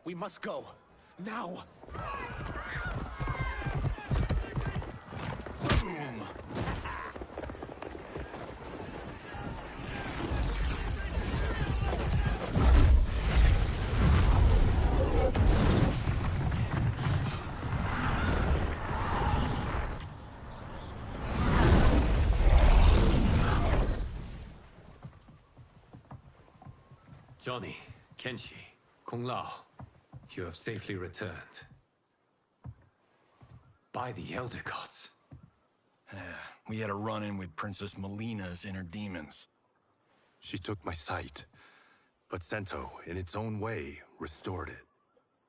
We must go. Now! Boom! Johnny, Kenshi, Kung Lao, you have safely returned. By the Elder Gods. We had a run-in with Princess Melina's inner demons. She took my sight, but Sento, in its own way, restored it.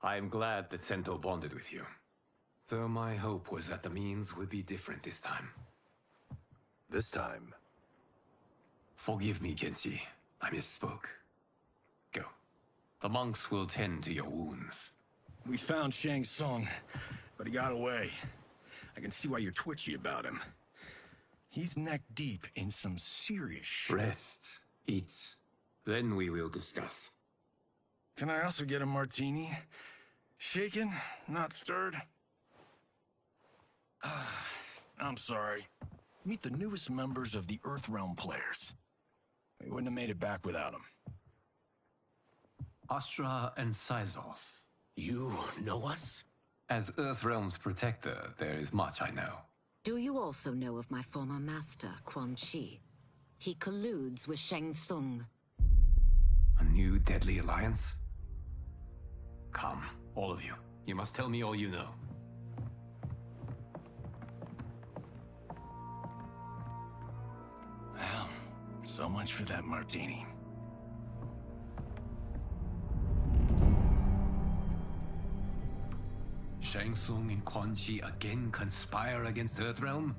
I am glad that Sento bonded with you. Though my hope was that the means would be different this time. This time? Forgive me, Kenshi. I misspoke. Go. The monks will tend to your wounds. We found Shang Tsung, but he got away. I can see why you're twitchy about him. He's neck-deep in some serious shit. Rest. Eat. Then we will discuss. Can I also get a martini? Shaken, not stirred? I'm sorry. Meet the newest members of the Earthrealm players. We wouldn't have made it back without them. Astra and Syzos. You know us? As Earthrealm's protector, there is much I know. Do you also know of my former master, Quan Chi? He colludes with Shang Tsung. A new deadly alliance? Come, all of you. You must tell me all you know. Well, so much for that martini. Shang Tsung and Quan Chi again conspire against Earthrealm?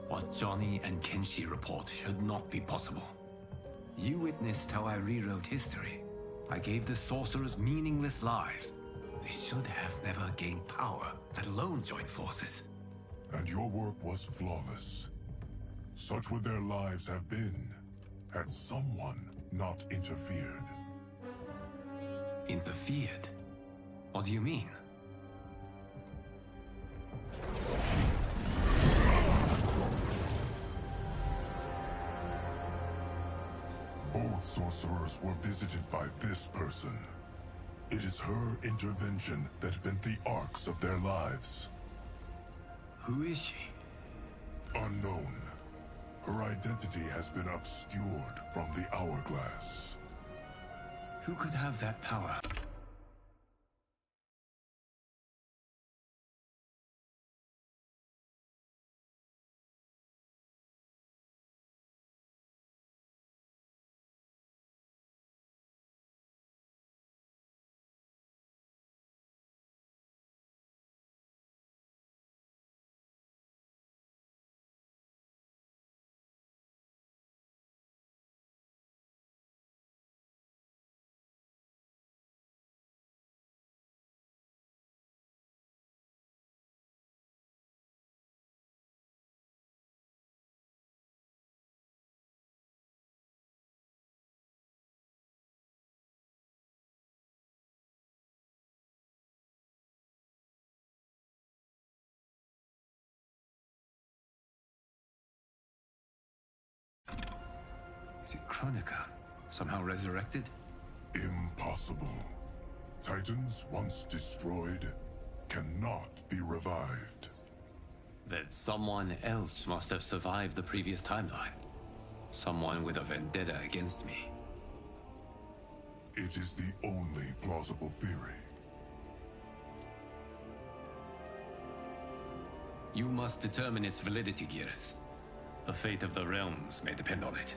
What Johnny and Kenshi report should not be possible. You witnessed how I rewrote history. I gave the sorcerers meaningless lives. They should have never gained power, let alone joined forces. And your work was flawless. Such would their lives have been, had someone not interfered. Interfered? What do you mean? Both sorcerers were visited by this person. It is her intervention that bent the arcs of their lives. Who is she? Unknown. Her identity has been obscured from the hourglass. Who could have that power? Is it Kronika? Somehow resurrected? Impossible. Titans once destroyed cannot be revived. Then someone else must have survived the previous timeline. Someone with a vendetta against me. It is the only plausible theory. You must determine its validity, Geras. The fate of the realms may depend on it.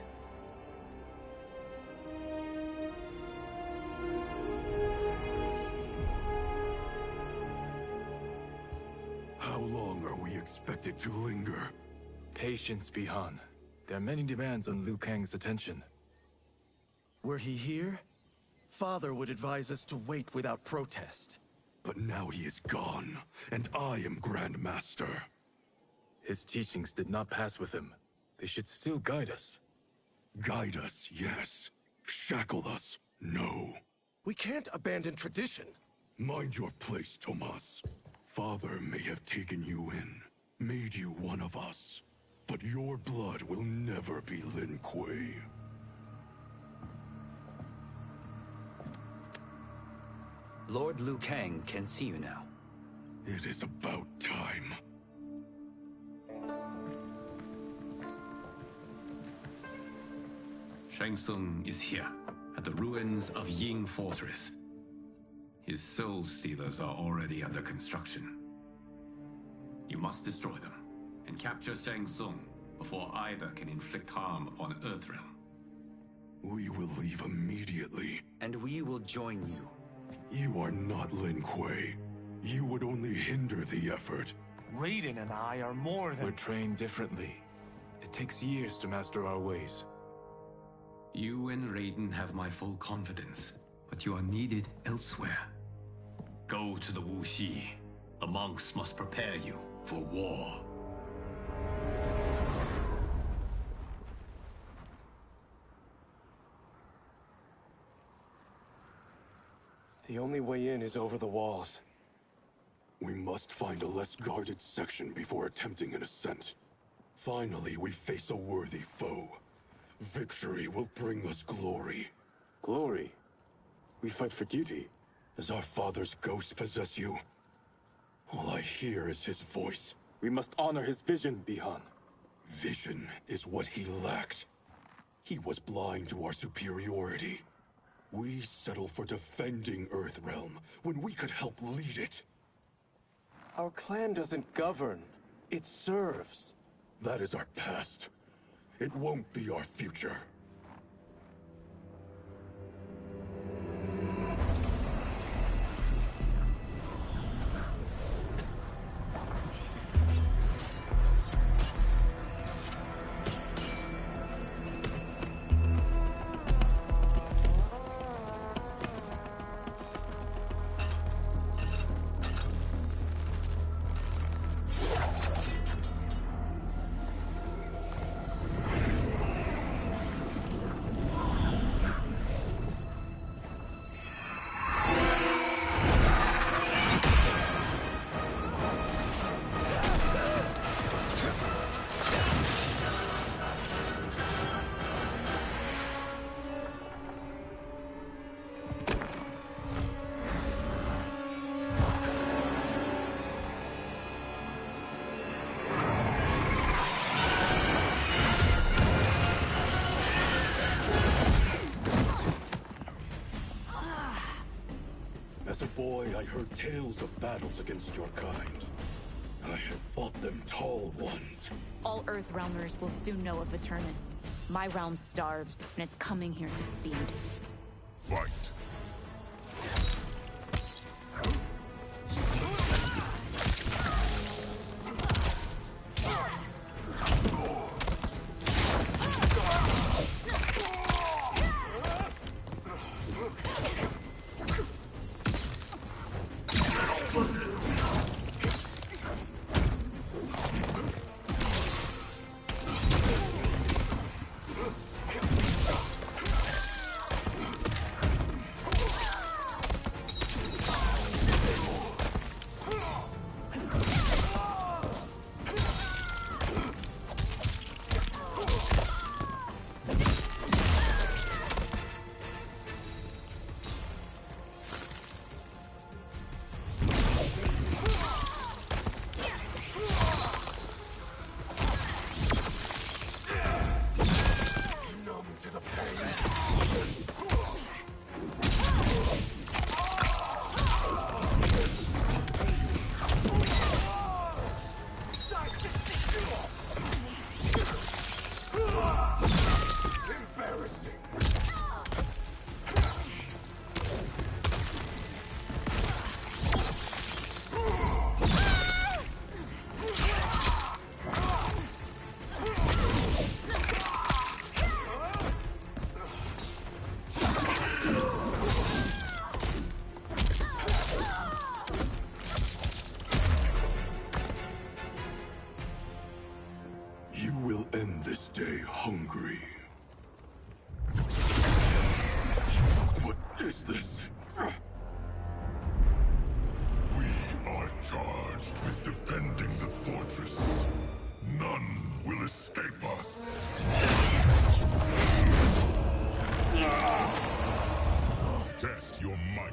How long are we expected to linger? Patience, Bihan. There are many demands on Liu Kang's attention. Were he here, Father would advise us to wait without protest. But now he is gone, and I am Grand Master. His teachings did not pass with him. They should still guide us. Guide us, yes. Shackle us, no. We can't abandon tradition. Mind your place, Tomas. Father may have taken you in, made you one of us, but your blood will never be Lin Kuei. Lord Liu Kang can see you now. It is about time. Shang Tsung is here, at the ruins of Ying Fortress. His Soul Stealers are already under construction. You must destroy them, and capture Shang Tsung before either can inflict harm upon Earthrealm. We will leave immediately. And we will join you. You are not Lin Kuei. You would only hinder the effort. Raiden and I are more than... We're trained differently. It takes years to master our ways. You and Raiden have my full confidence, but you are needed elsewhere. Go to the Wuxi. The monks must prepare you for war. The only way in is over the walls. We must find a less guarded section before attempting an ascent. Finally, we face a worthy foe. Victory will bring us glory. Glory? We fight for duty. Does our father's ghost possess you? All I hear is his voice. We must honor his vision, Bihan. Vision is what he lacked. He was blind to our superiority. We settle for defending Earthrealm when we could help lead it. Our clan doesn't govern. It serves. That is our past. It won't be our future. As a boy, I heard tales of battles against your kind. I had fought them tall ones. All Earthrealmers will soon know of Eternus. My realm starves, and it's coming here to feed. Fight. Hungry. What is this? will escape us. Test your might.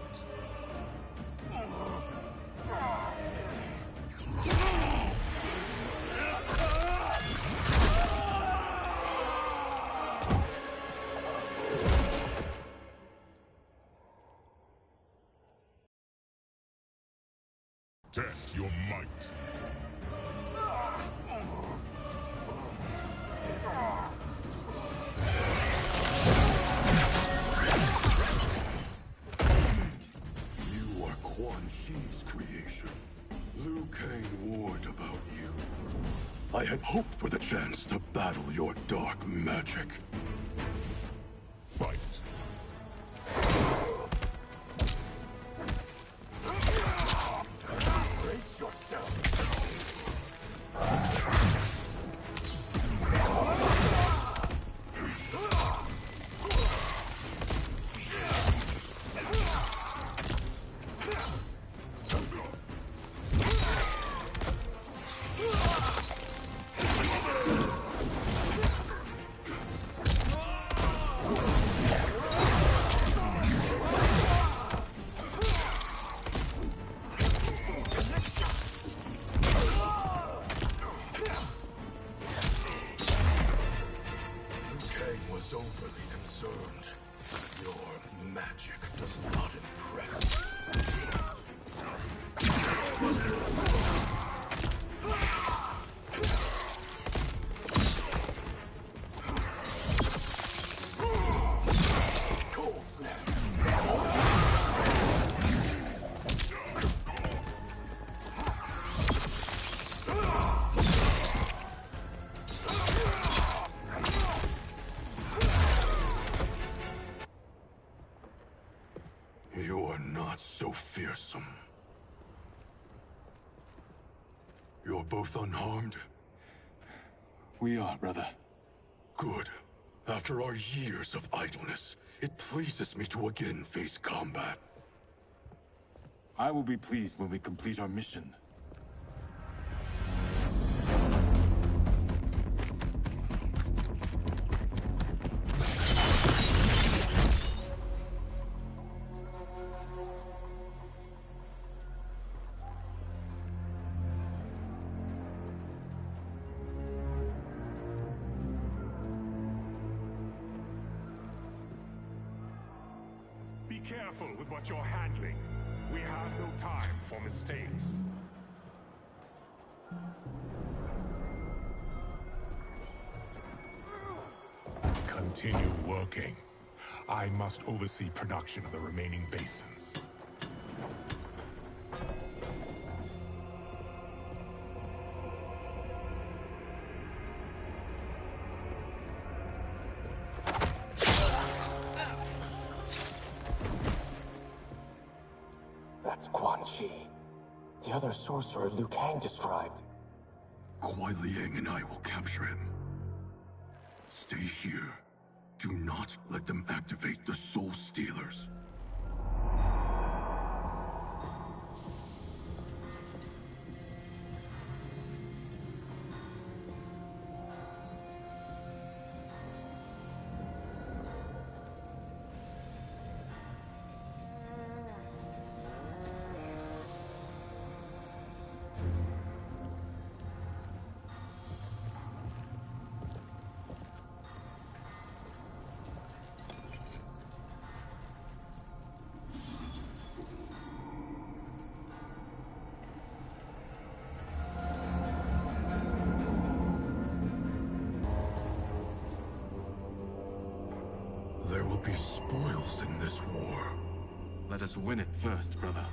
Test your might. You are Quan Chi's creation. Liu Kang warned about you. I had hoped for the chance to battle your dark magic. Fight. Brace yourself. Was overly concerned. Your magic does not impress. Cold snap. You're not so fearsome. You're both unharmed? We are, brother. Good. After our years of idleness, it pleases me to again face combat. I will be pleased when we complete our mission. Be careful with what you're handling. We have no time for mistakes. Continue working. I must oversee production of the remaining basins. That's Quan Chi. The other sorcerer Liu Kang described. Kuai Liang and I will capture him. Stay here. Do not let them activate the Soul Stealers. There will be spoils in this war. Let us win it first, brother.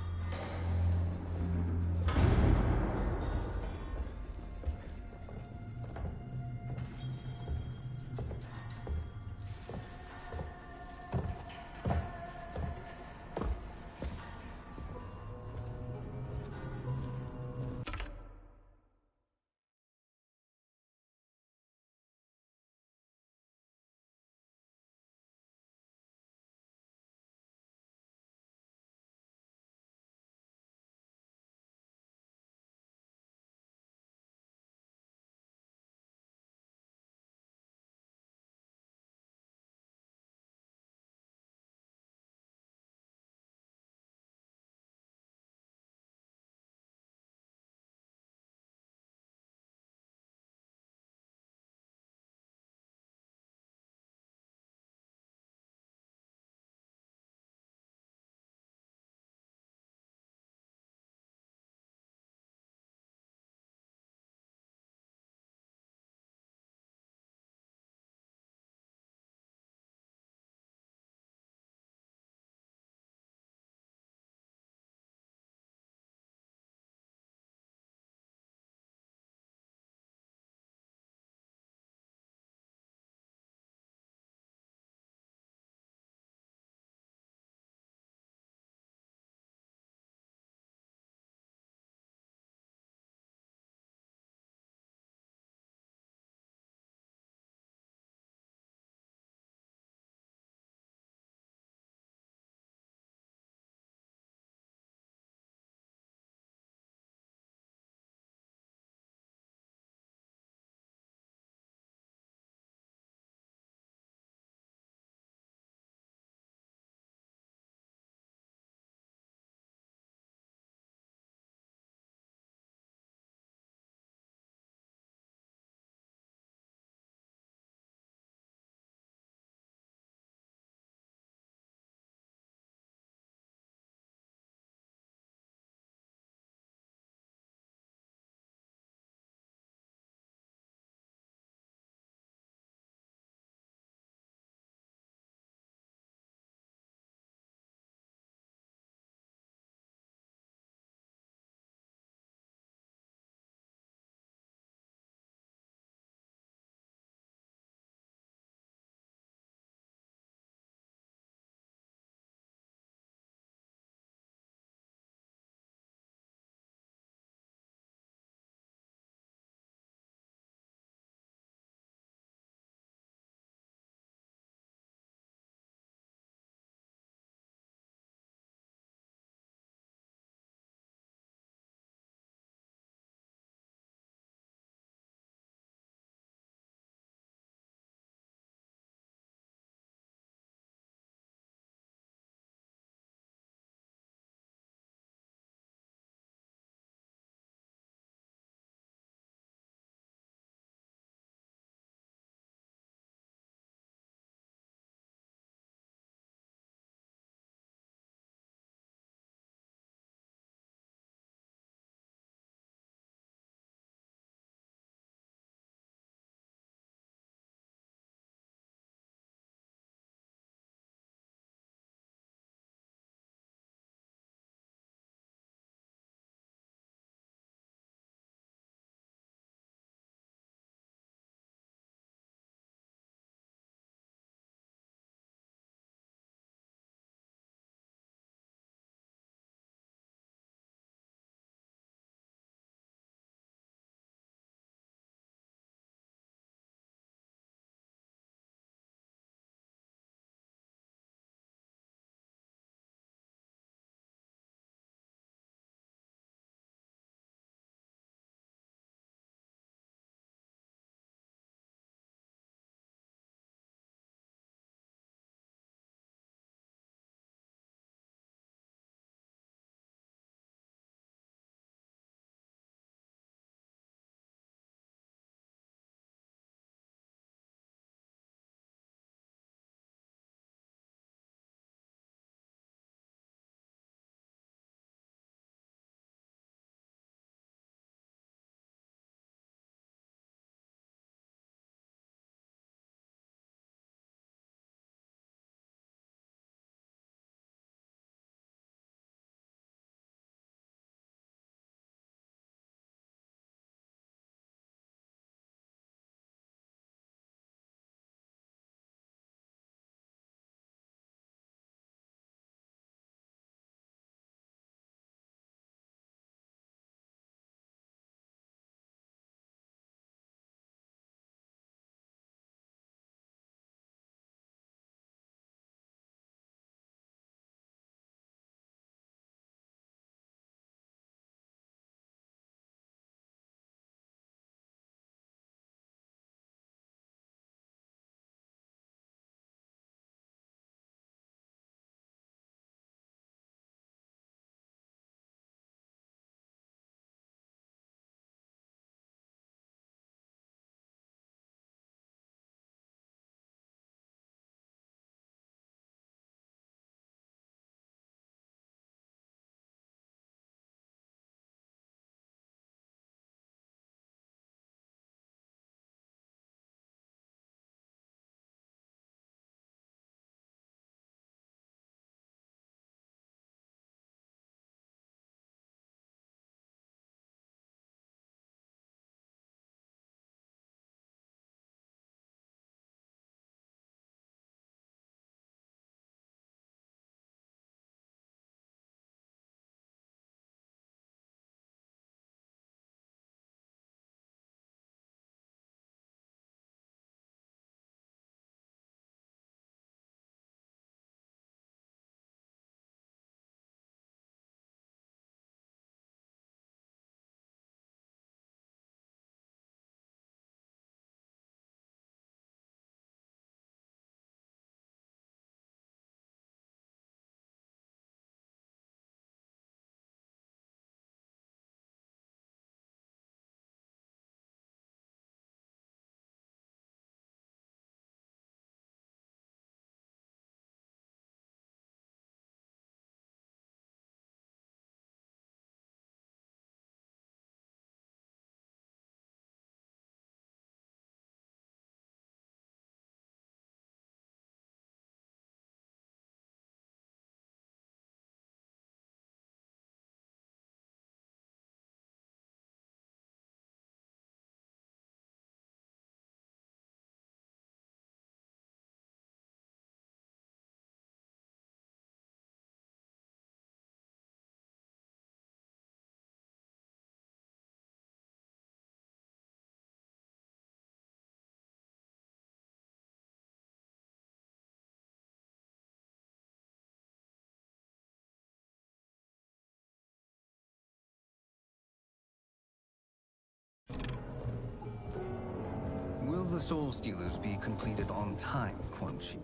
the Soul Stealers be completed on time, Quan Chi?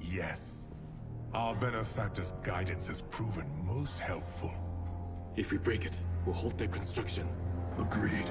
Yes. Our benefactor's guidance has proven most helpful. If we break it, we'll halt their construction. Agreed.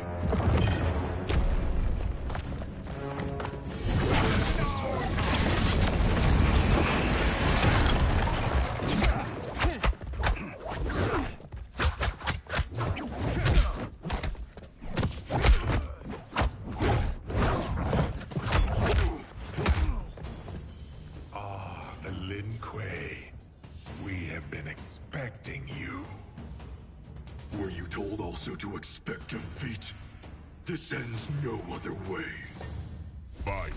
Were you told also to expect defeat? This ends no other way. Fight.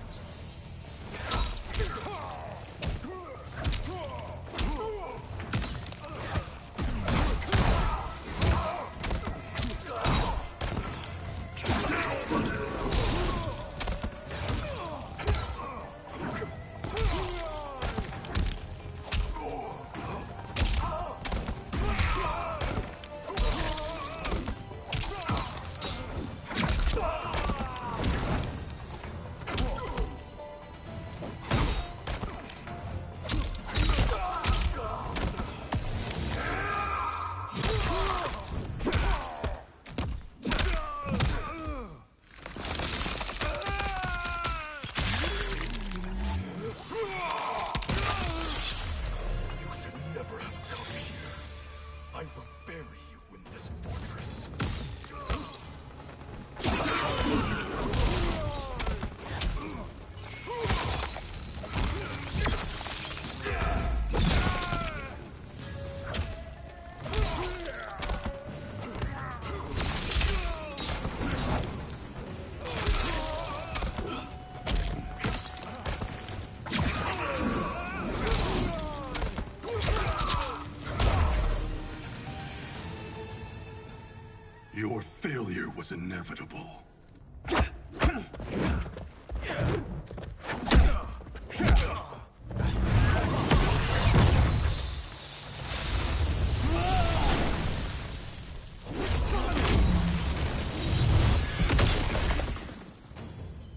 Your failure was inevitable.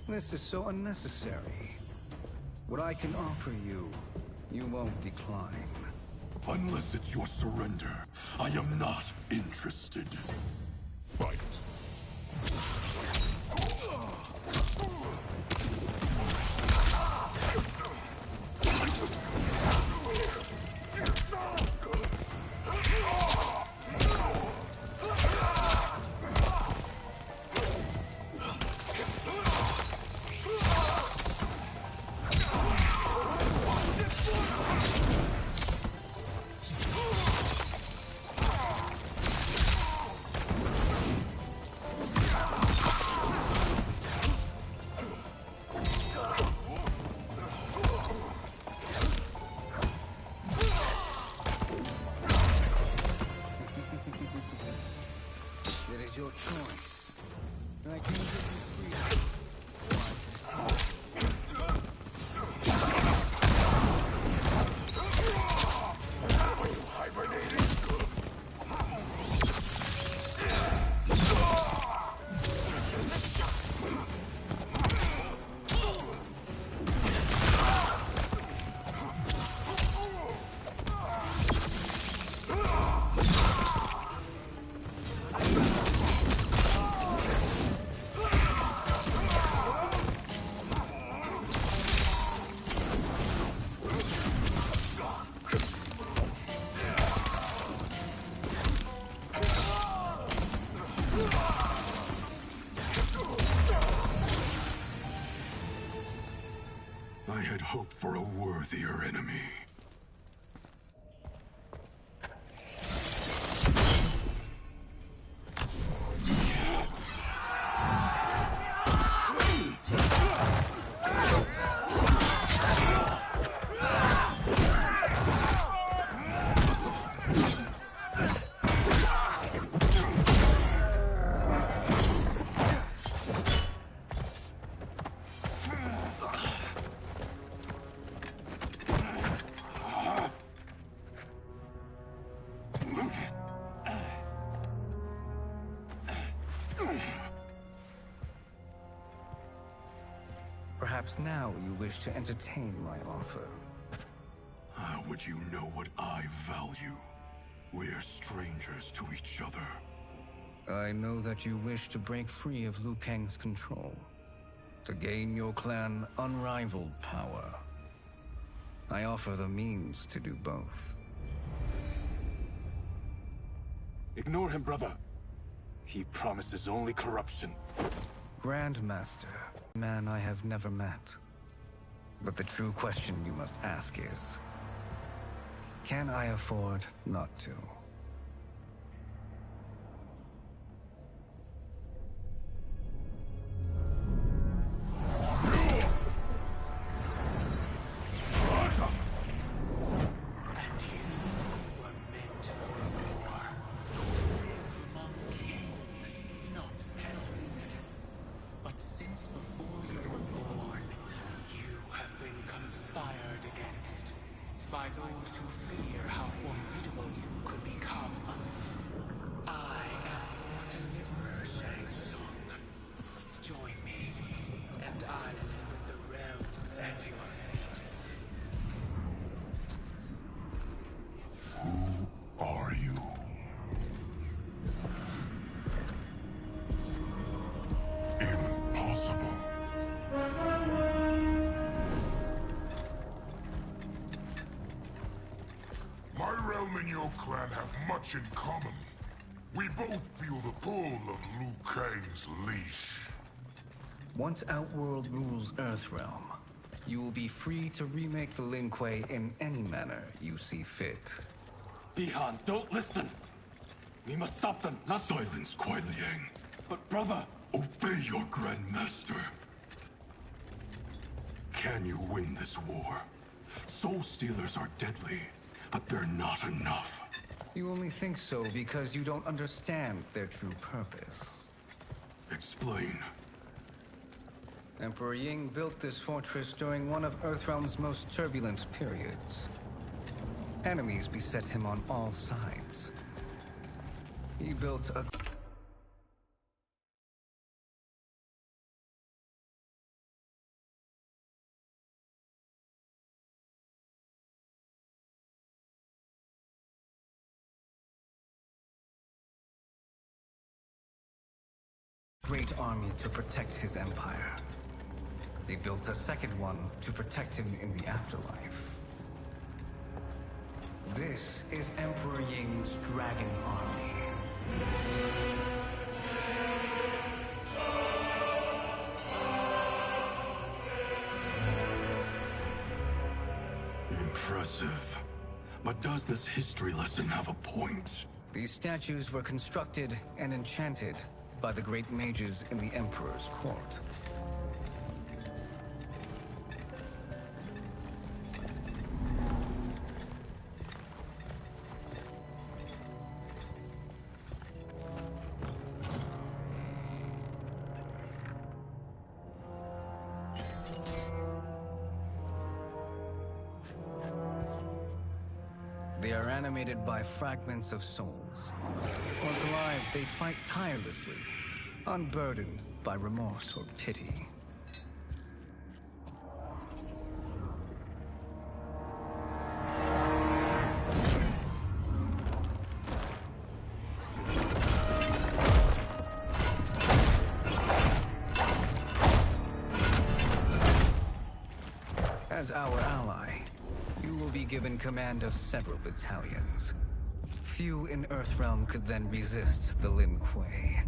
This is so unnecessary. What I can offer you, you won't decline. Unless it's your surrender, I am not interested. Fight. Your choice. I can give you freedom. Are you hibernating? I had hoped for a worthier enemy. Perhaps now you wish to entertain my offer. How would you know what I value? We're strangers to each other. I know that you wish to break free of Liu Kang's control, to gain your clan unrivaled power. I offer the means to do both. Ignore him, brother. He promises only corruption. Grandmaster, man I have never met. But the true question you must ask is, can I afford not to? By those who fear how formidable you could become. I am your deliverer, Shang Tsung. Join me, and I will put the realms at your feet. Who are you? Impossible. My realm and your clan have much in common. We both feel the pull of Liu Kang's leash. Once Outworld rules Earthrealm, you will be free to remake the Lin Kuei in any manner you see fit. Bihan, don't listen! We must stop them, not— Silence, Kuai Liang. But brother— Obey your Grandmaster. Can you win this war? Soul Stealers are deadly, but they're not enough. You only think so because you don't understand their true purpose. Explain. Emperor Ying built this fortress during one of Earthrealm's most turbulent periods. Enemies beset him on all sides. He built a great army to protect his empire. They built a second one to protect him in the afterlife. This is Emperor Ying's Dragon Army. Impressive. But does this history lesson have a point? These statues were constructed and enchanted by the great mages in the Emperor's court. They are animated by fragments of souls. Once alive, they fight tirelessly, unburdened by remorse or pity. As our ally, you will be given command of several battalions. Few in Earthrealm could then resist the Lin Kuei.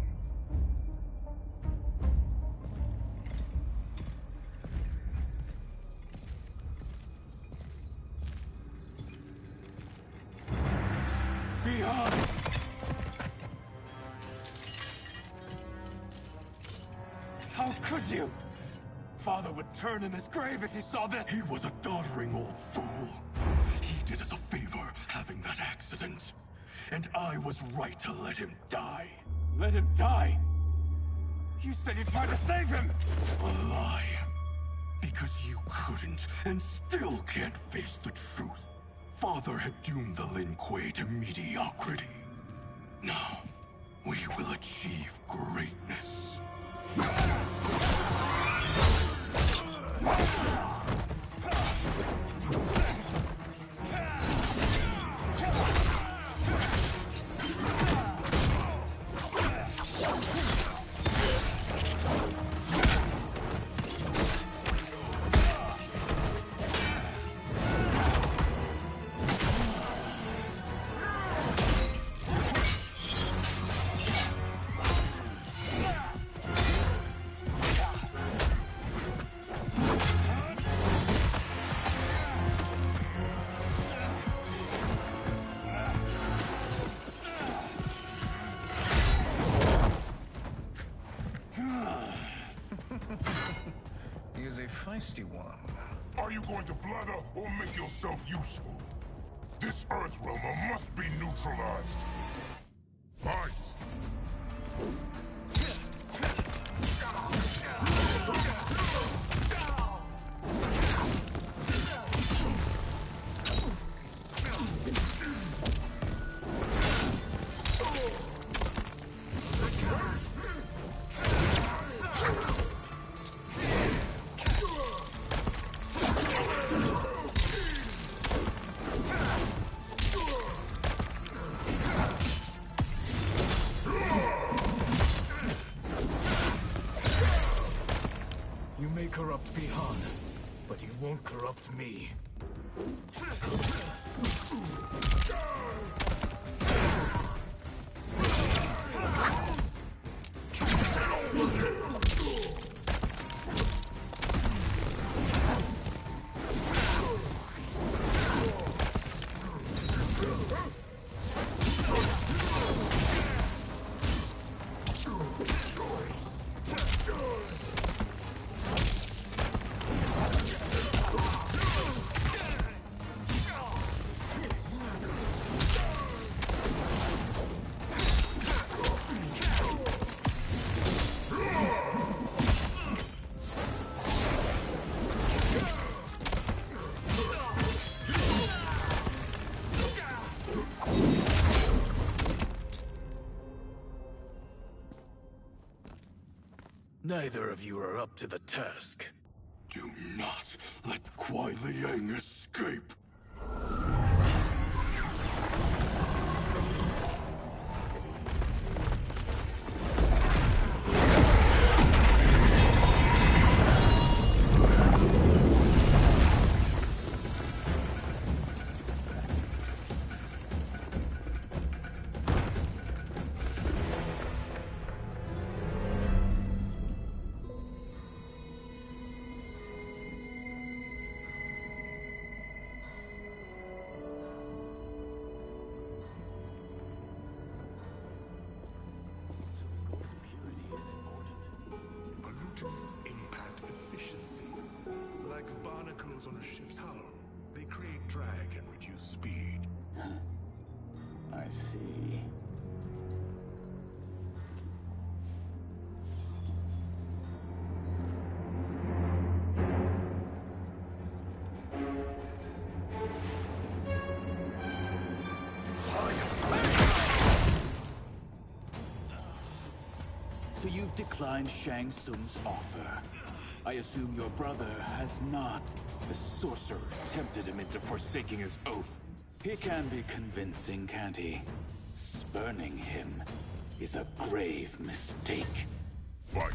Beyond! How could you? Father would turn in his grave if he saw this! He was a doddering old fool. He did us a favor having that accident. And I was right to let him die. Let him die? You said you tried to save him! A lie. Because you couldn't, and still can't face the truth. Father had doomed the Lin Kuei to mediocrity. Now, we will achieve greatness. is a feisty one. Are you going to blather or make yourself useful? This Earthrealmer must be neutralized. Fight! You may corrupt Bihan, but you won't corrupt me. Neither of you are up to the task. Do not let Kuai Liang escape. Pollutants impact efficiency. Like barnacles on a ship's hull, they create drag and reduce speed. I see. So you've declined Shang Tsung's offer. I assume your brother has not. The sorcerer tempted him into forsaking his oath. He can be convincing, can't he? Spurning him is a grave mistake. Fight!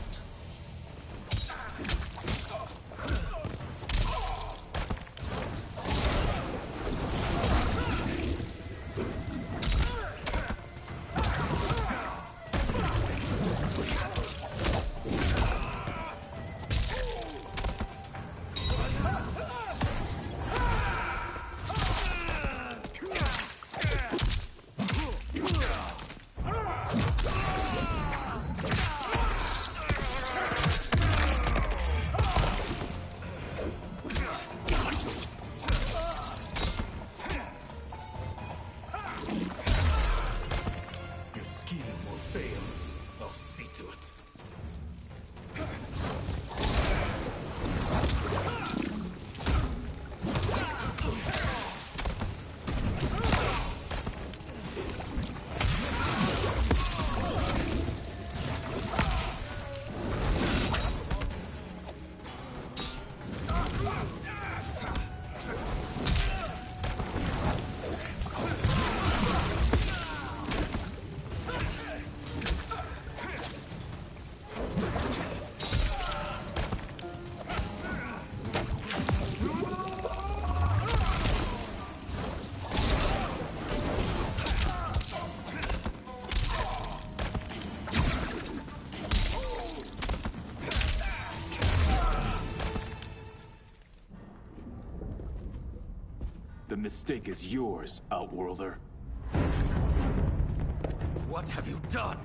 The mistake is yours, Outworlder. What have you done?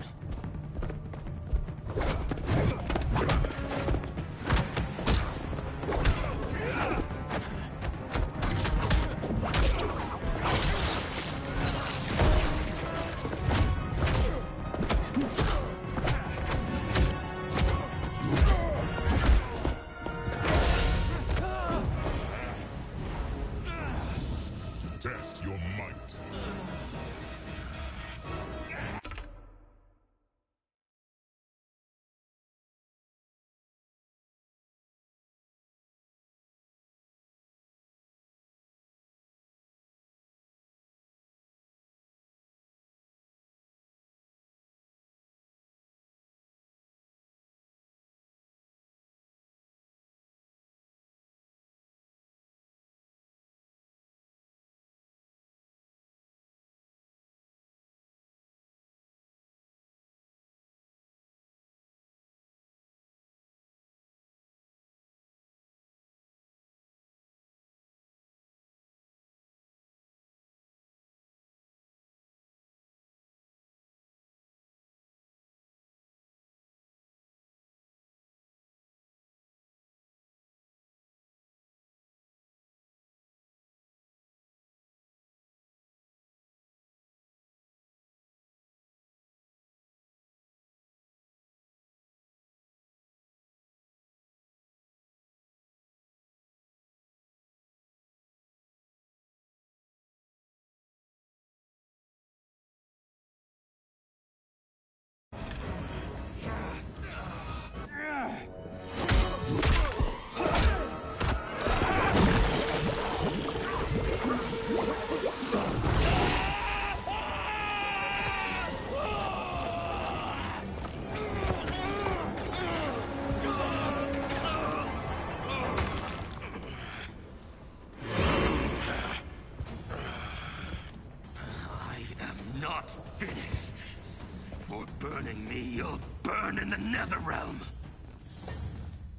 threatening me, you'll burn in the Netherrealm!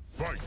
Fight!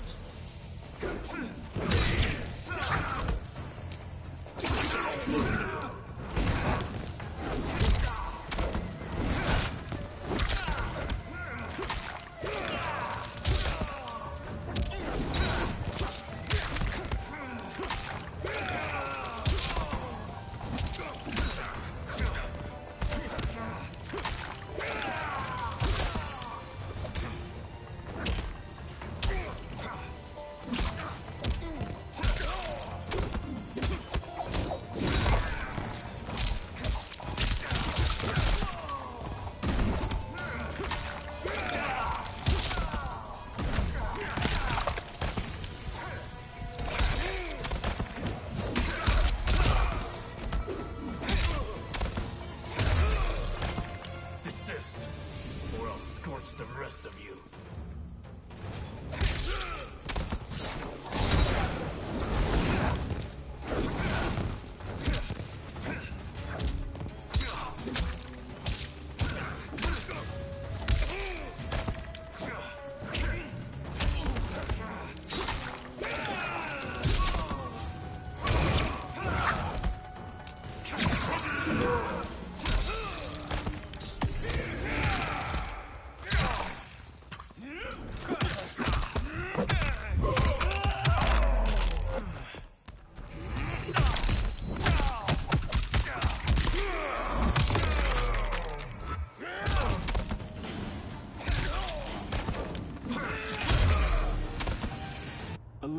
The rest of you.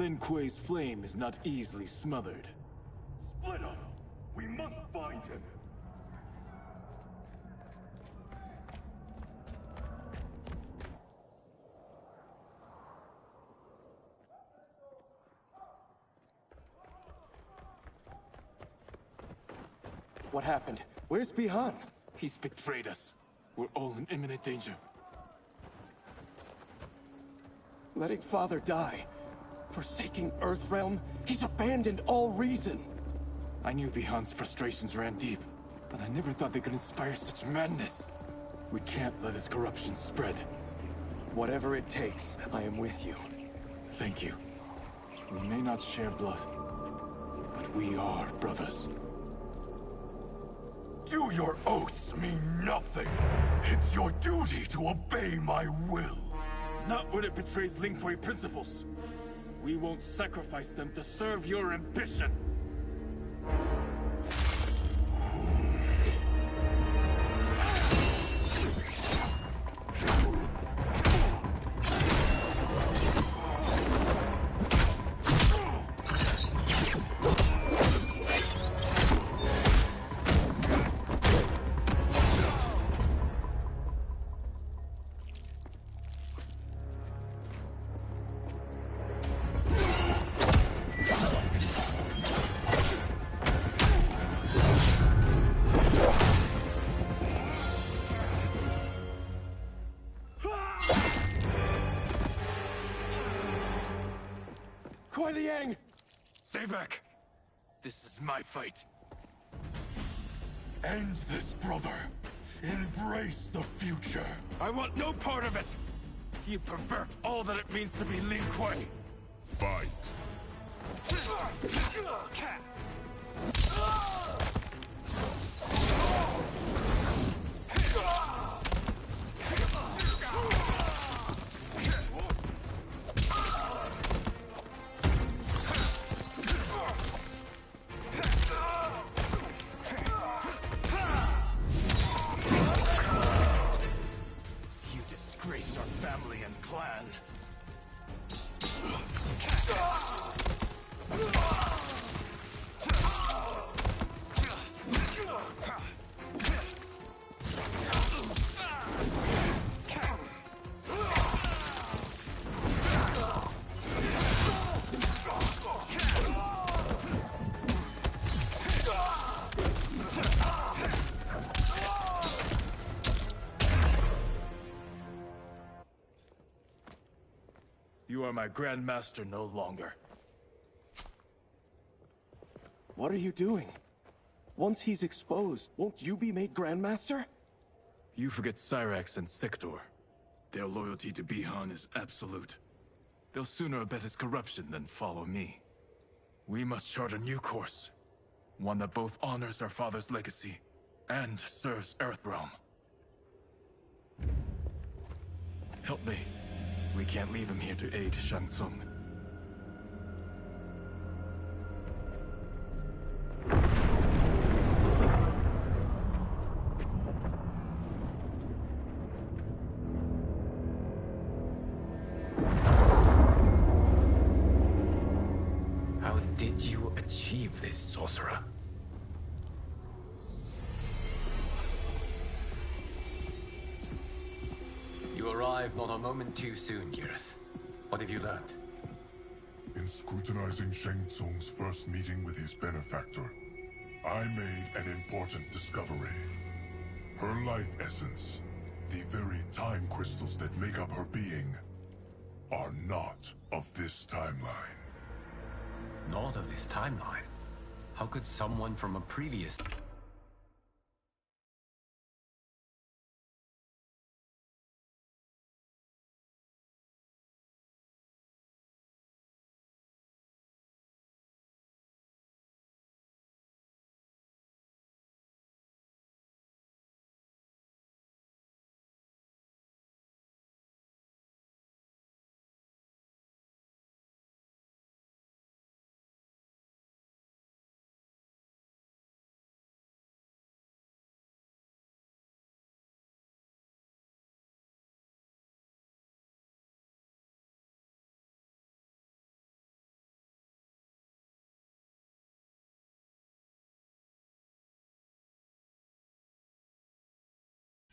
Lin Kuei's flame is not easily smothered. Split up! We must find him! What happened? Where's Bihan? He's betrayed us. We're all in imminent danger. Letting Father die. Forsaking Earthrealm, he's abandoned all reason. I knew Bihan's frustrations ran deep, but I never thought they could inspire such madness. We can't let his corruption spread. Whatever it takes, I am with you. Thank you. We may not share blood, but we are brothers. Do your oaths mean nothing? It's your duty to obey my will. Not when it betrays Lin Kuei principles. We won't sacrifice them to serve your ambition. Stay back! This is my fight. End this, brother. Embrace the future. I want no part of it! You pervert all that it means to be Lin Kuei! Fight! You are my Grandmaster no longer. What are you doing? Once he's exposed, won't you be made Grandmaster? You forget Cyrax and Sector. Their loyalty to Bihan is absolute. They'll sooner abet his corruption than follow me. We must chart a new course. One that both honors our father's legacy and serves Earthrealm. Help me. We can't leave him here to aid Shang Tsung. How did you achieve this, sorcerer? You arrived not a moment too soon, Geras. What have you learned? In scrutinizing Shang Tsung's first meeting with his benefactor, I made an important discovery. Her life essence, the very time crystals that make up her being, are not of this timeline. Not of this timeline? How could someone from a previous...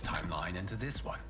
timeline into this one?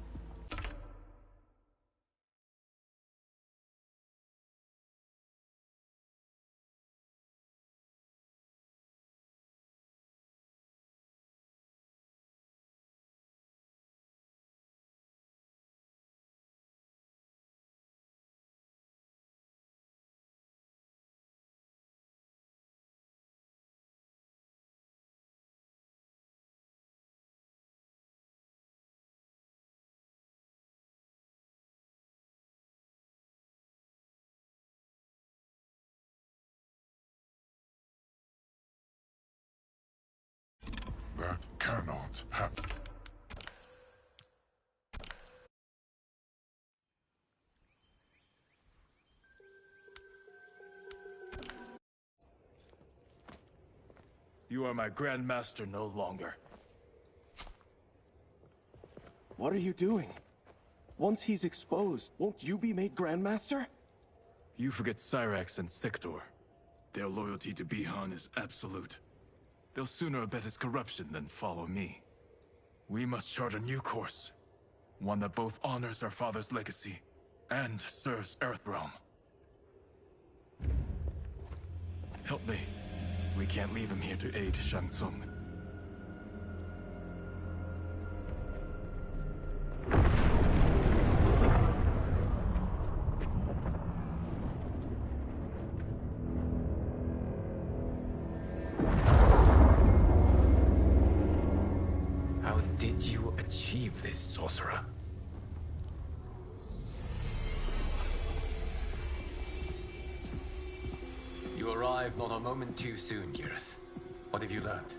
That cannot happen. You are my Grand Master no longer. What are you doing? Once he's exposed, won't you be made Grandmaster? You forget Cyrax and Sector. Their loyalty to Bihan is absolute. They'll sooner abet his corruption than follow me. We must chart a new course. One that both honors our father's legacy and serves Earthrealm. Help me. We can't leave him here to aid Shang Tsung. How did you achieve this, sorcerer? You arrived not a moment too soon, Geras. What have you learned?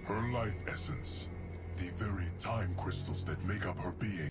Her life essence, the very time crystals that make up her being,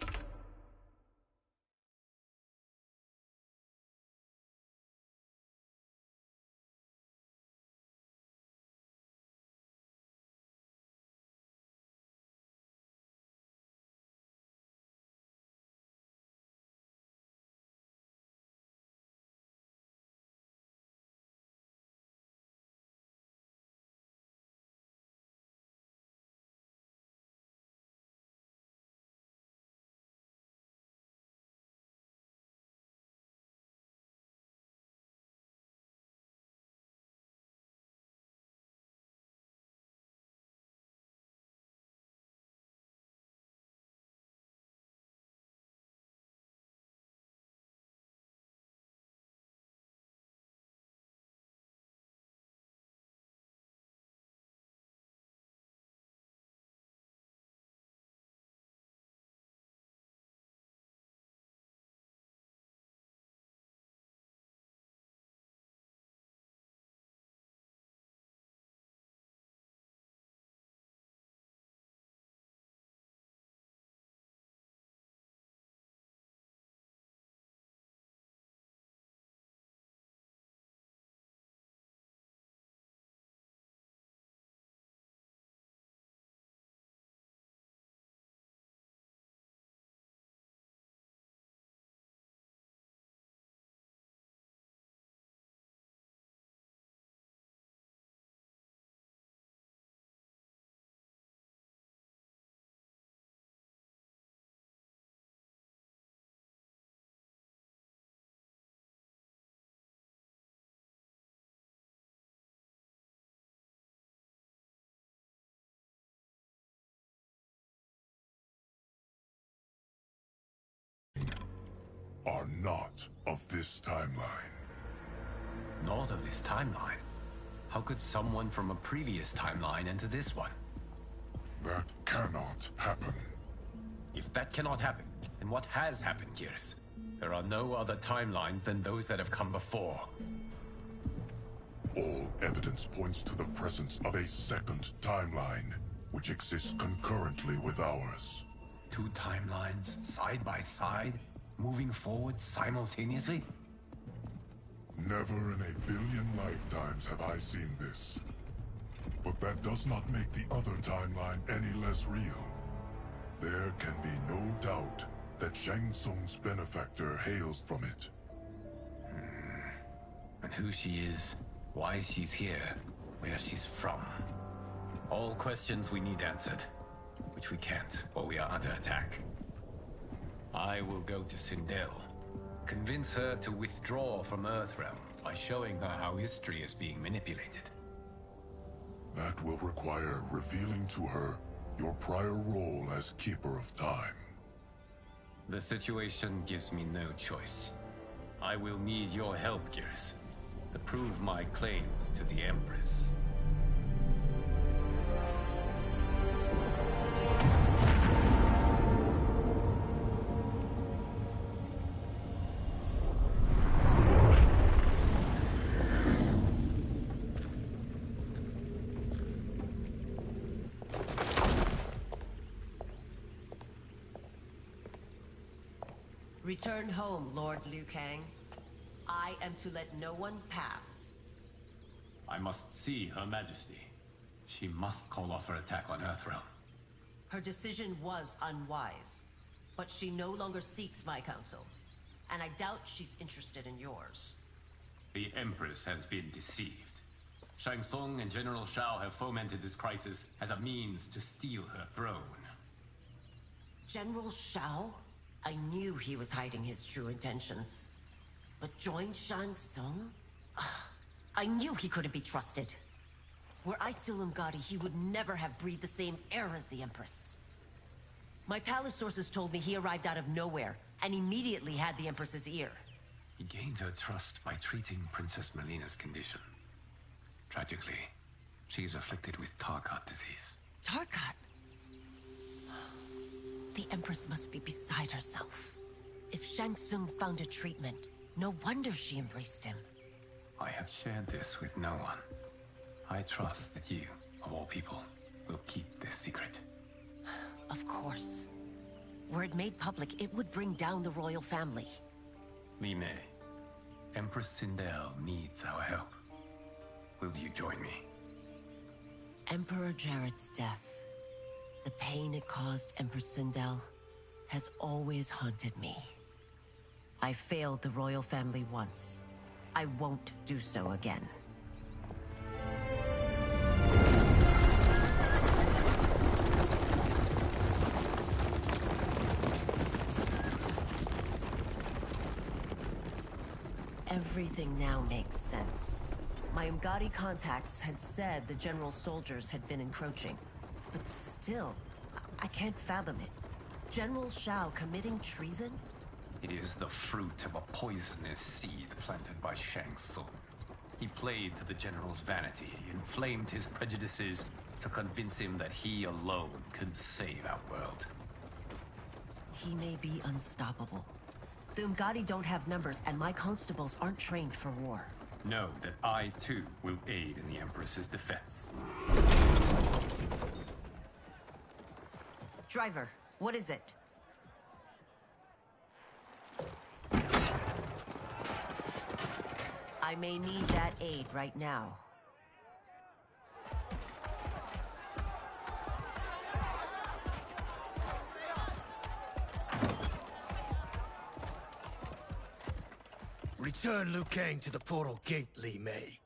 are not of this timeline. Not of this timeline? How could someone from a previous timeline enter this one? That cannot happen. If that cannot happen, then what has happened, Gears? There are no other timelines than those that have come before. All evidence points to the presence of a second timeline, which exists concurrently with ours. Two timelines, side by side, moving forward simultaneously? Never in a billion lifetimes have I seen this. But that does not make the other timeline any less real. There can be no doubt that Shang Tsung's benefactor hails from it. And who she is, why she's here, where she's from. All questions we need answered, which we can't, or we are under attack. I will go to Sindel, convince her to withdraw from Earthrealm by showing her how history is being manipulated. That will require revealing to her your prior role as Keeper of Time. The situation gives me no choice. I will need your help, Gears, to prove my claims to the Empress. Return home, Lord Liu Kang. I am to let no one pass. I must see Her Majesty. She must call off her attack on Earthrealm. Her decision was unwise, but she no longer seeks my counsel, and I doubt she's interested in yours. The Empress has been deceived. Shang Tsung and General Shao have fomented this crisis as a means to steal her throne. General Shao? I knew he was hiding his true intentions. But join Shang Tsung? I knew he couldn't be trusted. Were I still Umgadi, he would never have breathed the same air as the Empress. My palace sources told me he arrived out of nowhere, and immediately had the Empress's ear. He gained her trust by treating Princess Melina's condition. Tragically, she's afflicted with Tarkat disease. Tarkat? The Empress must be beside herself. If Shang Tsung found a treatment, no wonder she embraced him. I have shared this with no one. I trust that you, of all people, will keep this secret. Of course. Were it made public, it would bring down the royal family. Li Mei, Empress Sindel needs our help. Will you join me? Emperor Jarrett's death, the pain it caused Empress Sindel, has always haunted me. I failed the royal family once. I won't do so again. Everything now makes sense. My Umgadi contacts had said the general's soldiers had been encroaching. But still, I can't fathom it. General Shao committing treason? It is the fruit of a poisonous seed planted by Shang Tsung. He played to the general's vanity, inflamed his prejudices to convince him that he alone could save our world. He may be unstoppable. The Umgadi don't have numbers, and my constables aren't trained for war. Know that I, too, will aid in the Empress's defense. Driver, what is it? I may need that aid right now. Return Liu Kang to the portal gate, Li Mei.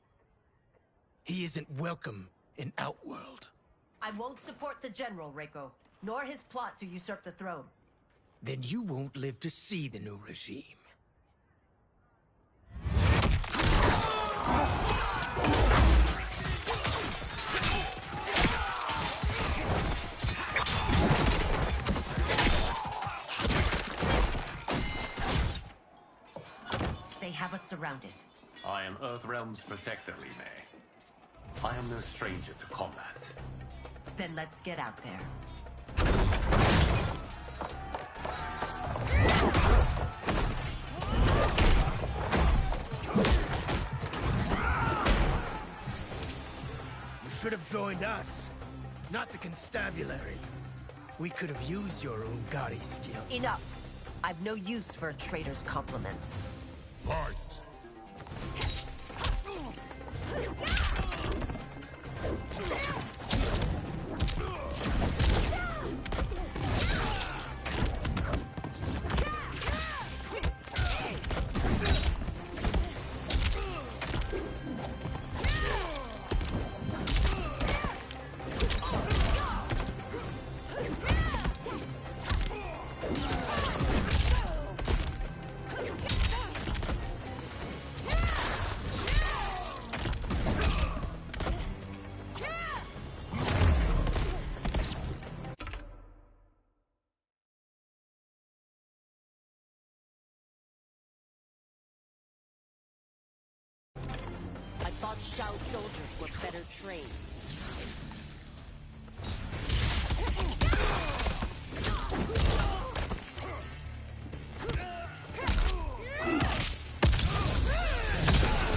He isn't welcome in Outworld. I won't support the General, Reiko, nor his plot to usurp the throne. Then you won't live to see the new regime. They have us surrounded. I am Earthrealm's protector, Li Mei. I am no stranger to combat. Then let's get out there. You should have joined us, not the constabulary. We could have used your Ungari skills. Enough! I've no use for a traitor's compliments. Fight! I thought Shao soldiers were better trained.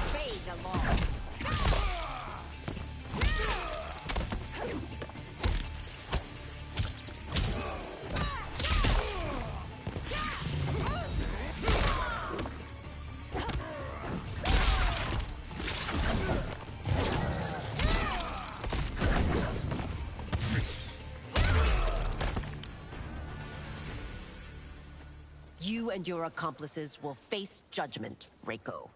Obey the law. You and your accomplices will face judgment, Reiko.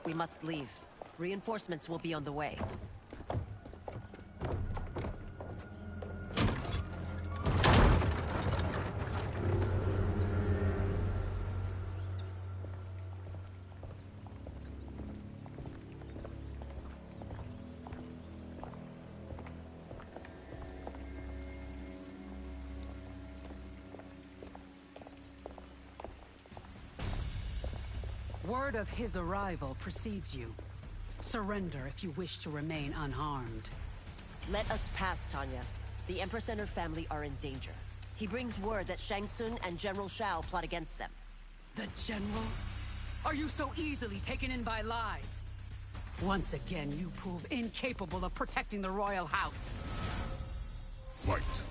We must leave. Reinforcements will be on the way. Word of his arrival precedes you. Surrender if you wish to remain unharmed. Let us pass, Tanya. The Empress and her family are in danger. He brings word that Shang Tsung and General Shao plot against them. The General? Are you so easily taken in by lies? Once again, you prove incapable of protecting the royal house. Fight!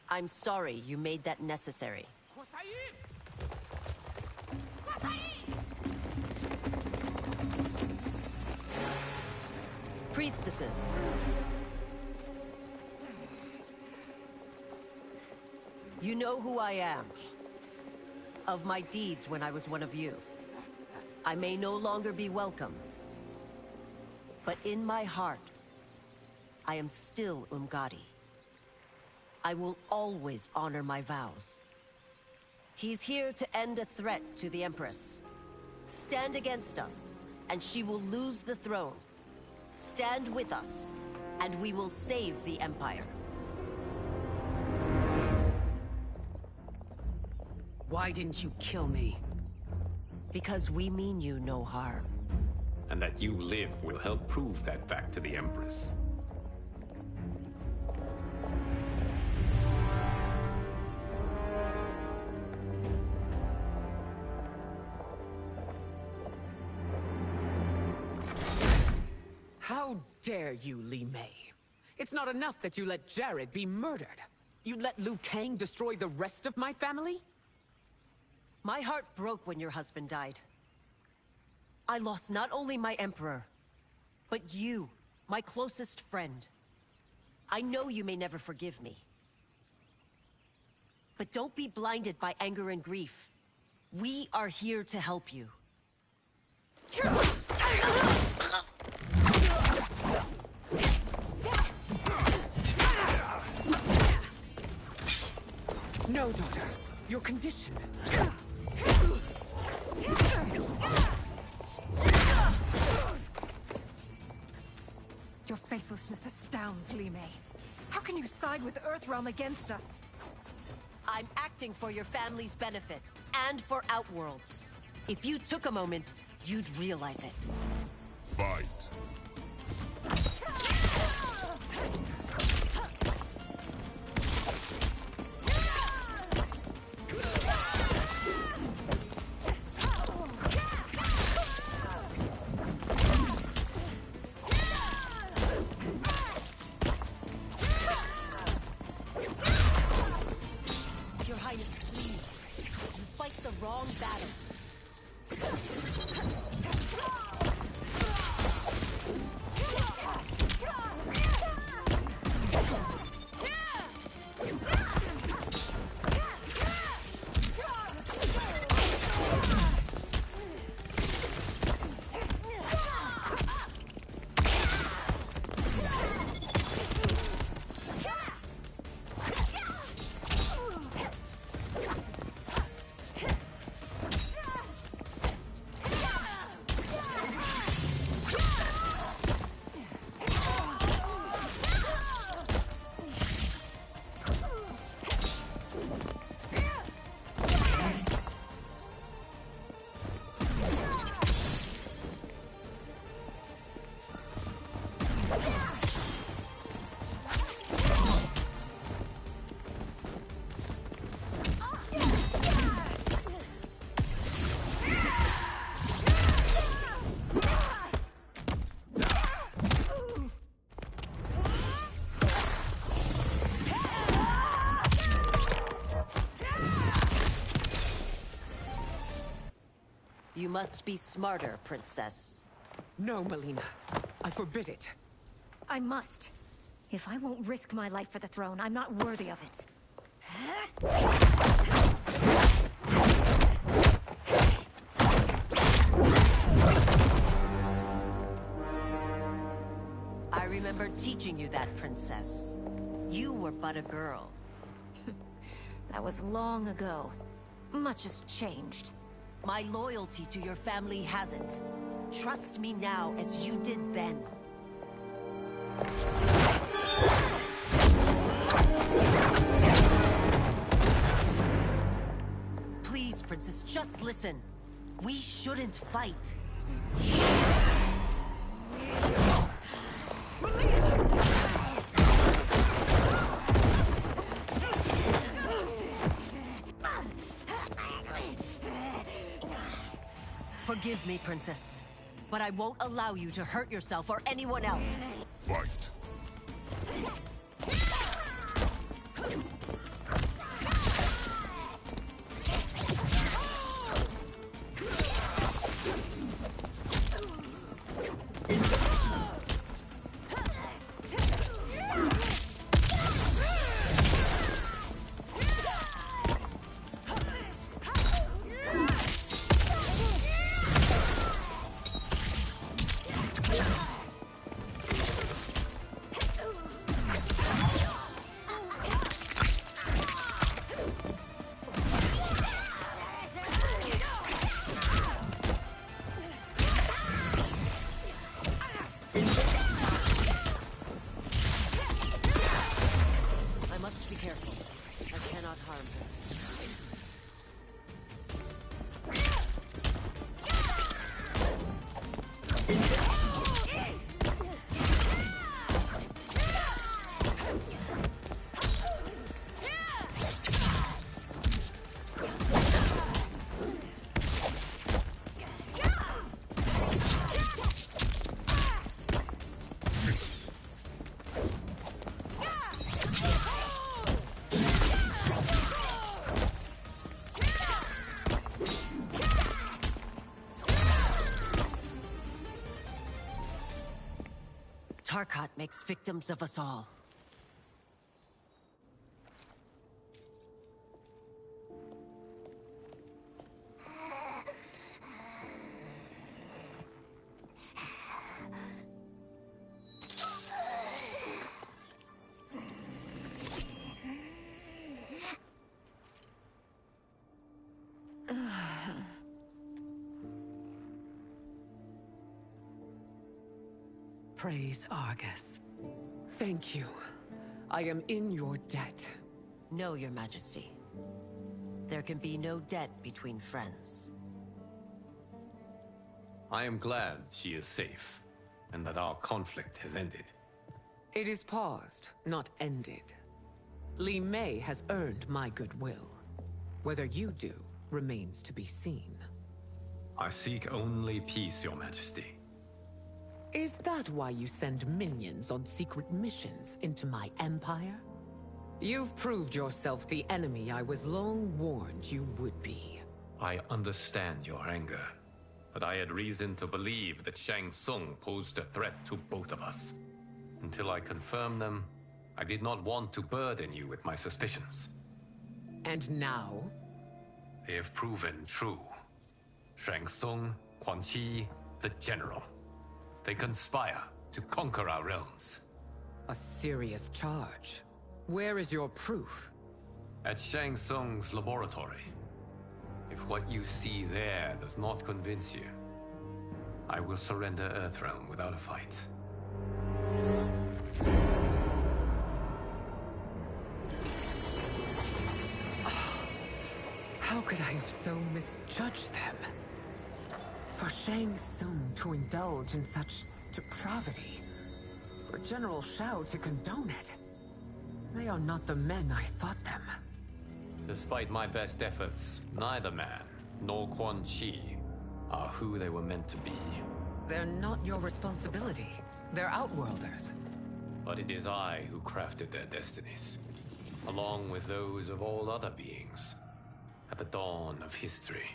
I'm sorry you made that necessary. Priestesses. You know who I am. Of my deeds when I was one of you. I may no longer be welcome. But in my heart, I am still Umgadi. I will always honor my vows. He's here to end a threat to the Empress. Stand against us, and she will lose the throne. Stand with us, and we will save the Empire. Why didn't you kill me? Because we mean you no harm. And that you live will help prove that fact to the Empress. How dare you, Li Mei? It's not enough that you let Jared be murdered. You let Liu Kang destroy the rest of my family? My heart broke when your husband died. I lost not only my Emperor, but you, my closest friend. I know you may never forgive me. But don't be blinded by anger and grief. We are here to help you. No, daughter. Your condition. Your faithlessness astounds, Li Mei. How can you side with Earthrealm against us? I'm acting for your family's benefit, and for Outworld's. If you took a moment, you'd realize it. Fight. Your Highness, please. You fight the wrong battle. You must be smarter, Princess. No, Melina. I forbid it. I must. If I won't risk my life for the throne, I'm not worthy of it. I remember teaching you that, Princess. You were but a girl. That was long ago. Much has changed. My loyalty to your family hasn't. Trust me now as you did then. Please, Princess, just listen. We shouldn't fight. Forgive me, Princess, but I won't allow you to hurt yourself or anyone else. Fight. not harm her. Tarkat makes victims of us all. Praise Argus. Thank you. I am in your debt. No, Your Majesty. There can be no debt between friends. I am glad she is safe, and that our conflict has ended. It is paused, not ended. Li Mei has earned my goodwill. Whether you do remains to be seen. I seek only peace, Your Majesty. Is that why you send minions on secret missions into my empire? You've proved yourself the enemy I was long warned you would be. I understand your anger, but I had reason to believe that Shang Tsung posed a threat to both of us. Until I confirmed them, I did not want to burden you with my suspicions. And now? They have proven true. Shang Tsung, Quan Chi, the General. They conspire to conquer our realms. A serious charge. Where is your proof? At Shang Tsung's laboratory. If what you see there does not convince you, I will surrender Earthrealm without a fight. How could I have so misjudged them? For Shang Tsung to indulge in such depravity, for General Shao to condone it, they are not the men I thought them. Despite my best efforts, neither man nor Quan Chi are who they were meant to be. They're not your responsibility. They're Outworlders. But it is I who crafted their destinies, along with those of all other beings, at the dawn of history.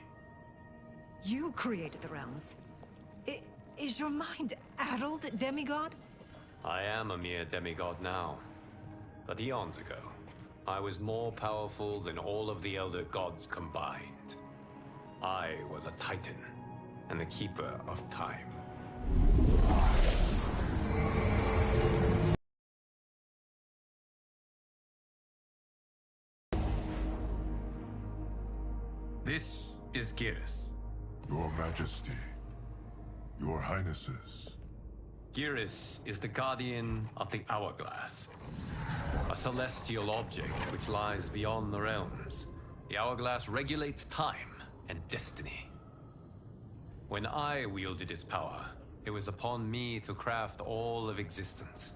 You created the realms. Is your mind addled, demigod? I am a mere demigod now. But eons ago, I was more powerful than all of the Elder Gods combined. I was a Titan, and the Keeper of Time. This is Geras. Your Majesty. Your Highnesses. Geras is the guardian of the Hourglass. A celestial object which lies beyond the realms. The Hourglass regulates time and destiny. When I wielded its power, it was upon me to craft all of existence.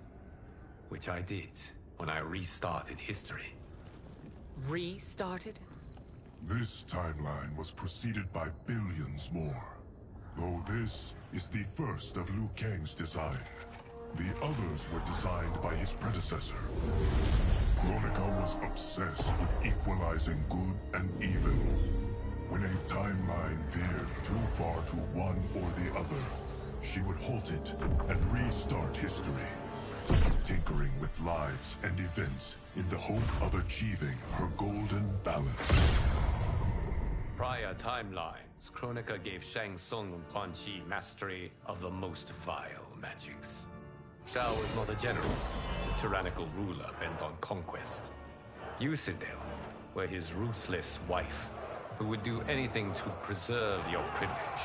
Which I did when I restarted history. Restarted? This timeline was preceded by billions more. Though this is the first of Liu Kang's design. The others were designed by his predecessor. Kronika was obsessed with equalizing good and evil. When a timeline veered too far to one or the other, she would halt it and restart history, tinkering with lives and events in the hope of achieving her golden balance. Prior timelines, Kronika gave Shang Tsung and Quan Chi mastery of the most vile magics. Shao was not a general, a tyrannical ruler bent on conquest. You, Citadel, were his ruthless wife, who would do anything to preserve your privilege.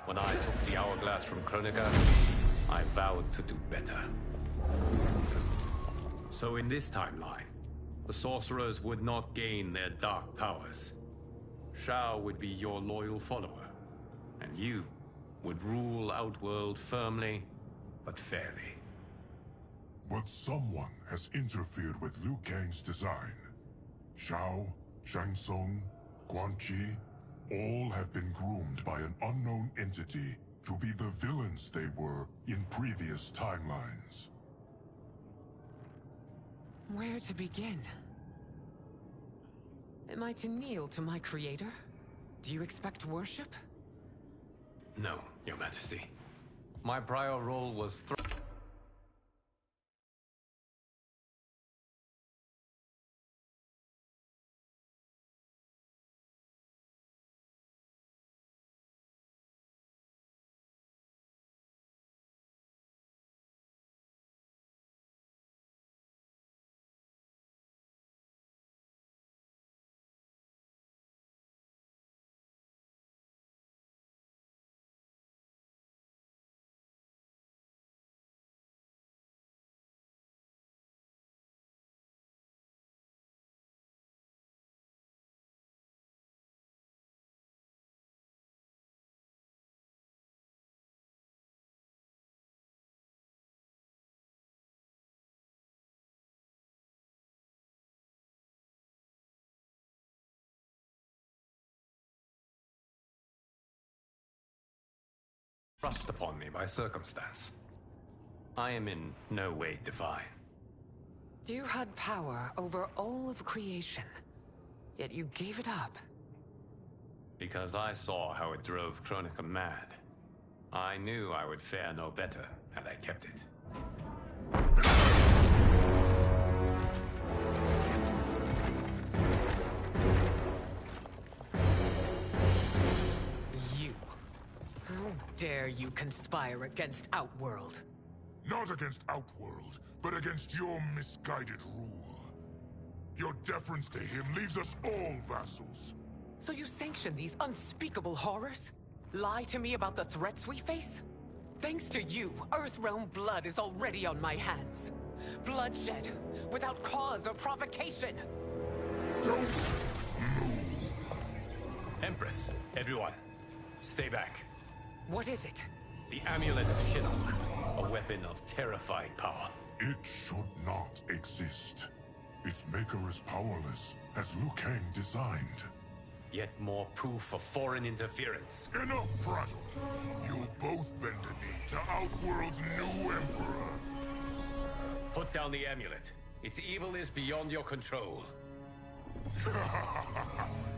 When I took the Hourglass from Kronika, I vowed to do better. So in this timeline, the sorcerers would not gain their dark powers. Shao would be your loyal follower, and you would rule Outworld firmly, but fairly. But someone has interfered with Liu Kang's design. Shao, Shang Tsung, Quan Chi, all have been groomed by an unknown entity to be the villains they were in previous timelines. Where to begin? Am I to kneel to my creator? Do you expect worship? No, Your Majesty. My prior role was thrust upon me by circumstance. I am in no way divine. You had power over all of creation, yet you gave it up. Because I saw how it drove Kronika mad. I knew I would fare no better had I kept it. How dare you conspire against Outworld? Not against Outworld, but against your misguided rule. Your deference to him leaves us all vassals. So you sanction these unspeakable horrors? Lie to me about the threats we face? Thanks to you, Earthrealm blood is already on my hands. Bloodshed, without cause or provocation. Don't move. Empress, everyone, stay back. What is it? The Amulet of Shinnok, a weapon of terrifying power. It should not exist. Its maker is powerless, as Liu Kang designed. Yet more proof of foreign interference. Enough prattle! You'll both bend a knee to Outworld's new emperor. Put down the amulet. Its evil is beyond your control.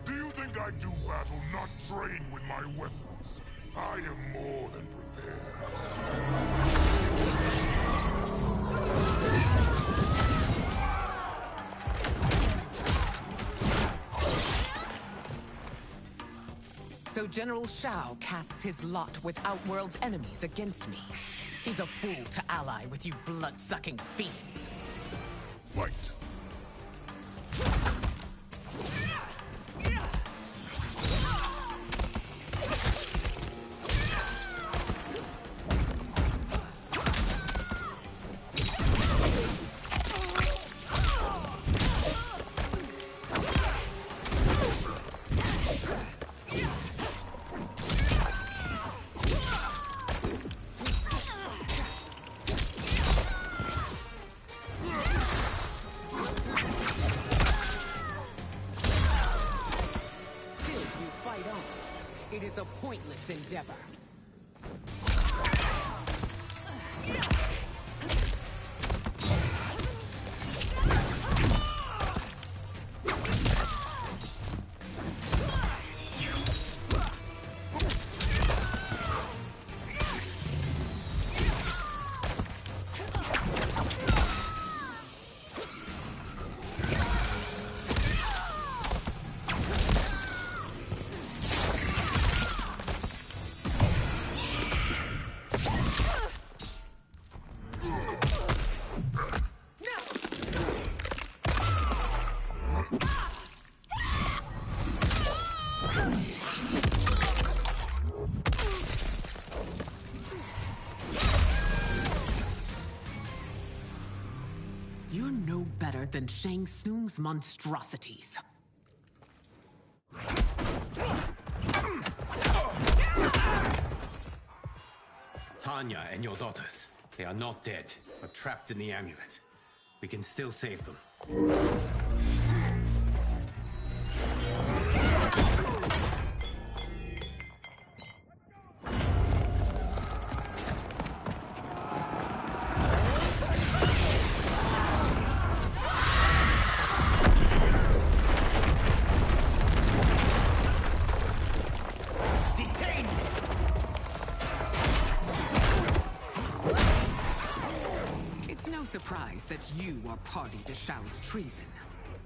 Do you think I do battle not trained with my weapons? I am more than prepared. So General Shao casts his lot with Outworld's enemies against me. He's a fool to ally with you blood-sucking fiends. Fight. It is a pointless endeavor. You're no better than Shang Tsung's monstrosities. Tanya and your daughters, they are not dead, but trapped in the amulet. We can still save them. Surprised that you are party to Shao's treason.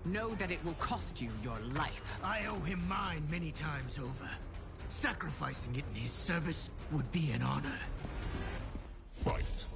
Know that it will cost you your life. I owe him mine many times over. Sacrificing it in his service would be an honor. Fight.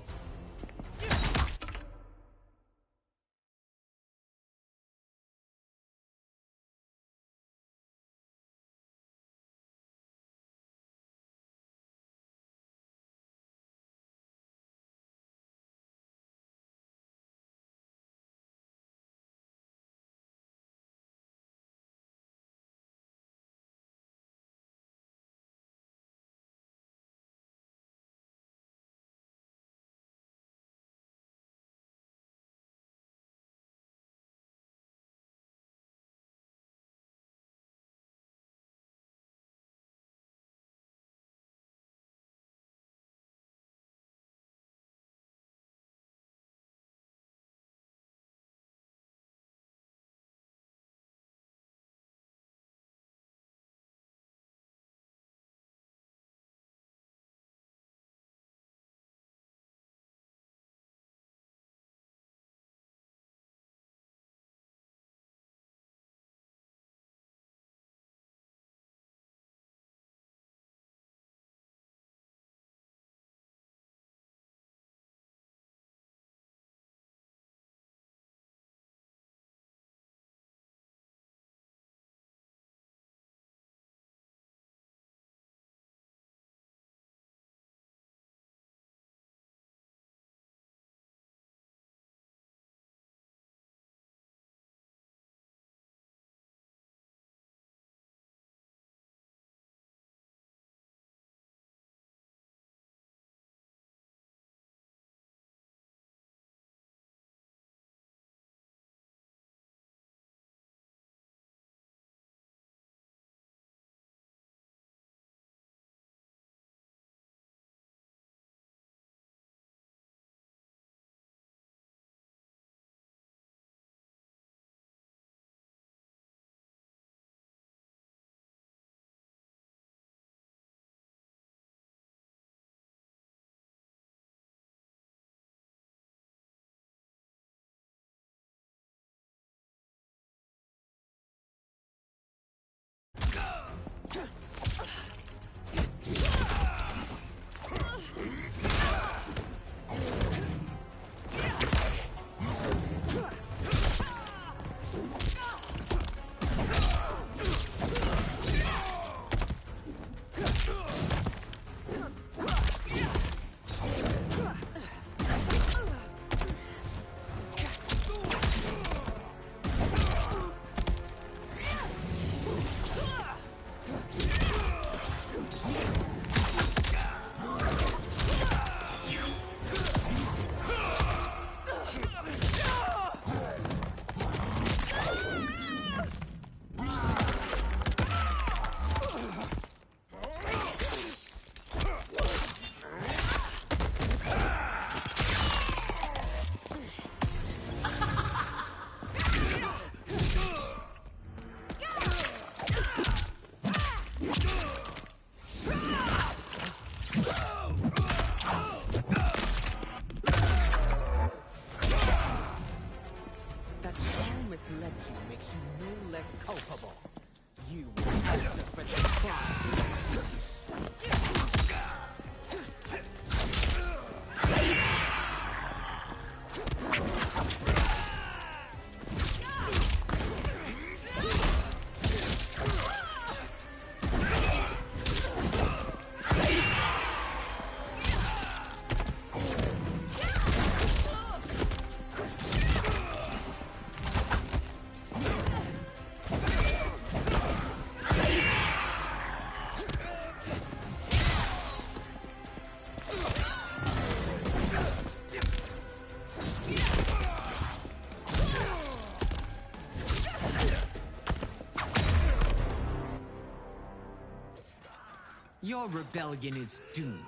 Your rebellion is doomed.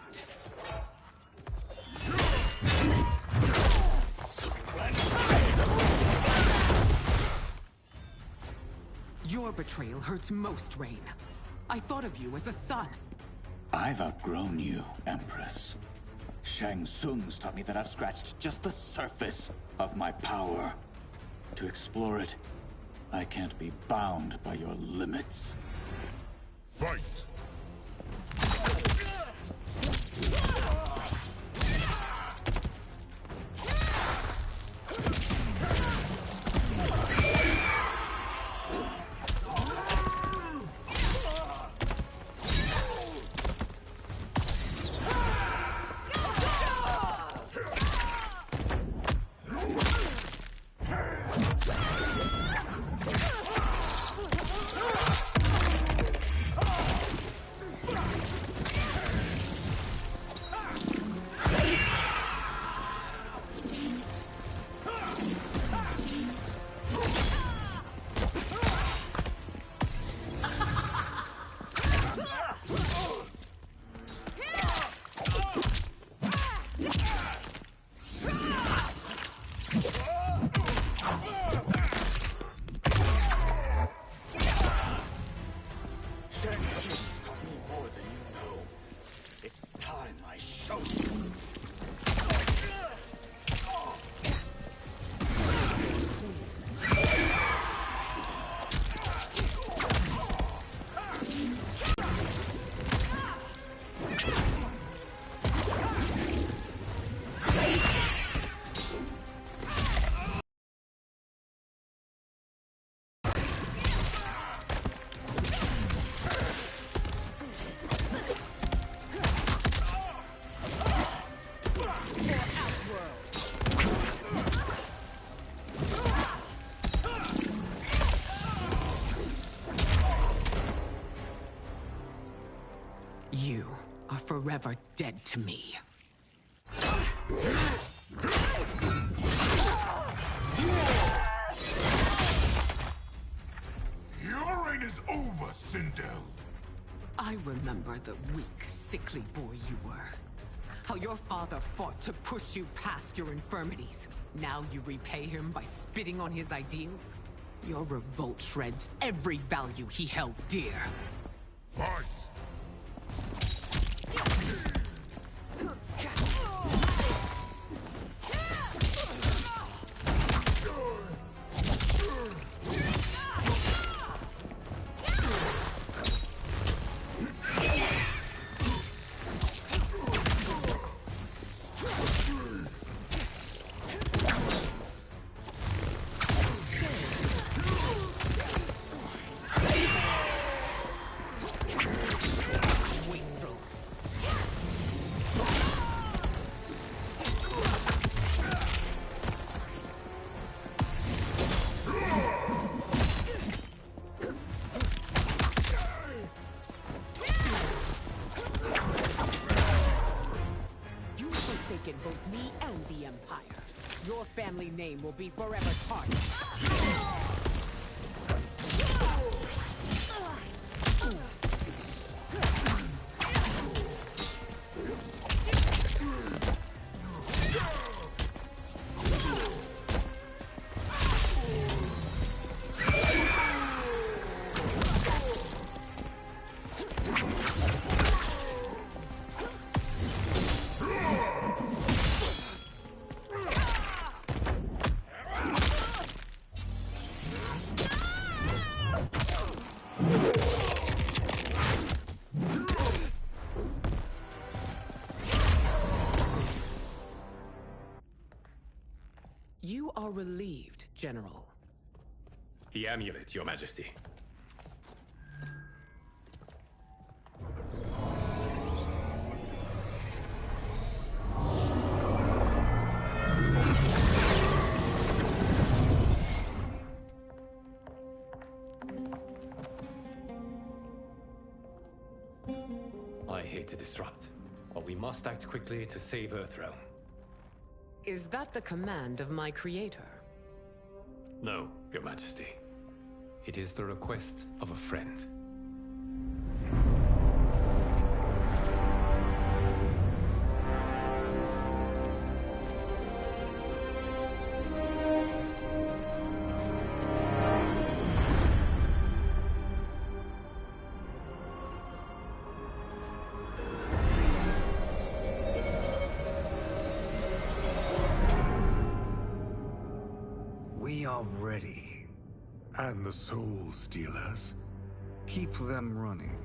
Your betrayal hurts most, Rain. I thought of you as a son. I've outgrown you, Empress. Shang Tsung's taught me that I've scratched just the surface of my power. To explore it, I can't be bound by your limits. Fight! You are forever dead to me. Your reign is over, Sindel. I remember the weak, sickly boy you were. How your father fought to push you past your infirmities. Now you repay him by spitting on his ideals? Your revolt shreds every value he held dear. Fight! Both me and the Empire. Your family name will be forever tarnished. You are relieved, General. The amulet, Your Majesty. I hate to disrupt, but we must act quickly to save Earthrealm. Is that the command of my creator? No, Your Majesty. It is the request of a friend. We are ready. And the Soul Stealers? Keep them running.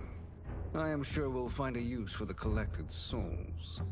I am sure we'll find a use for the collected souls.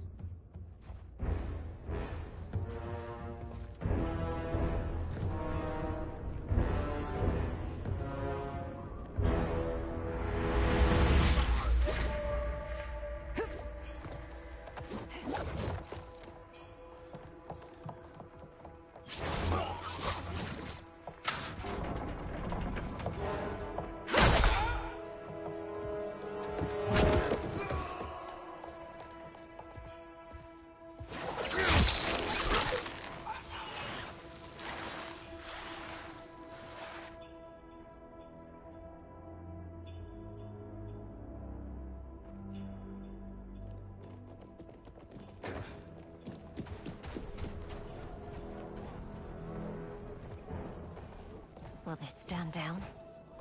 Will they stand down,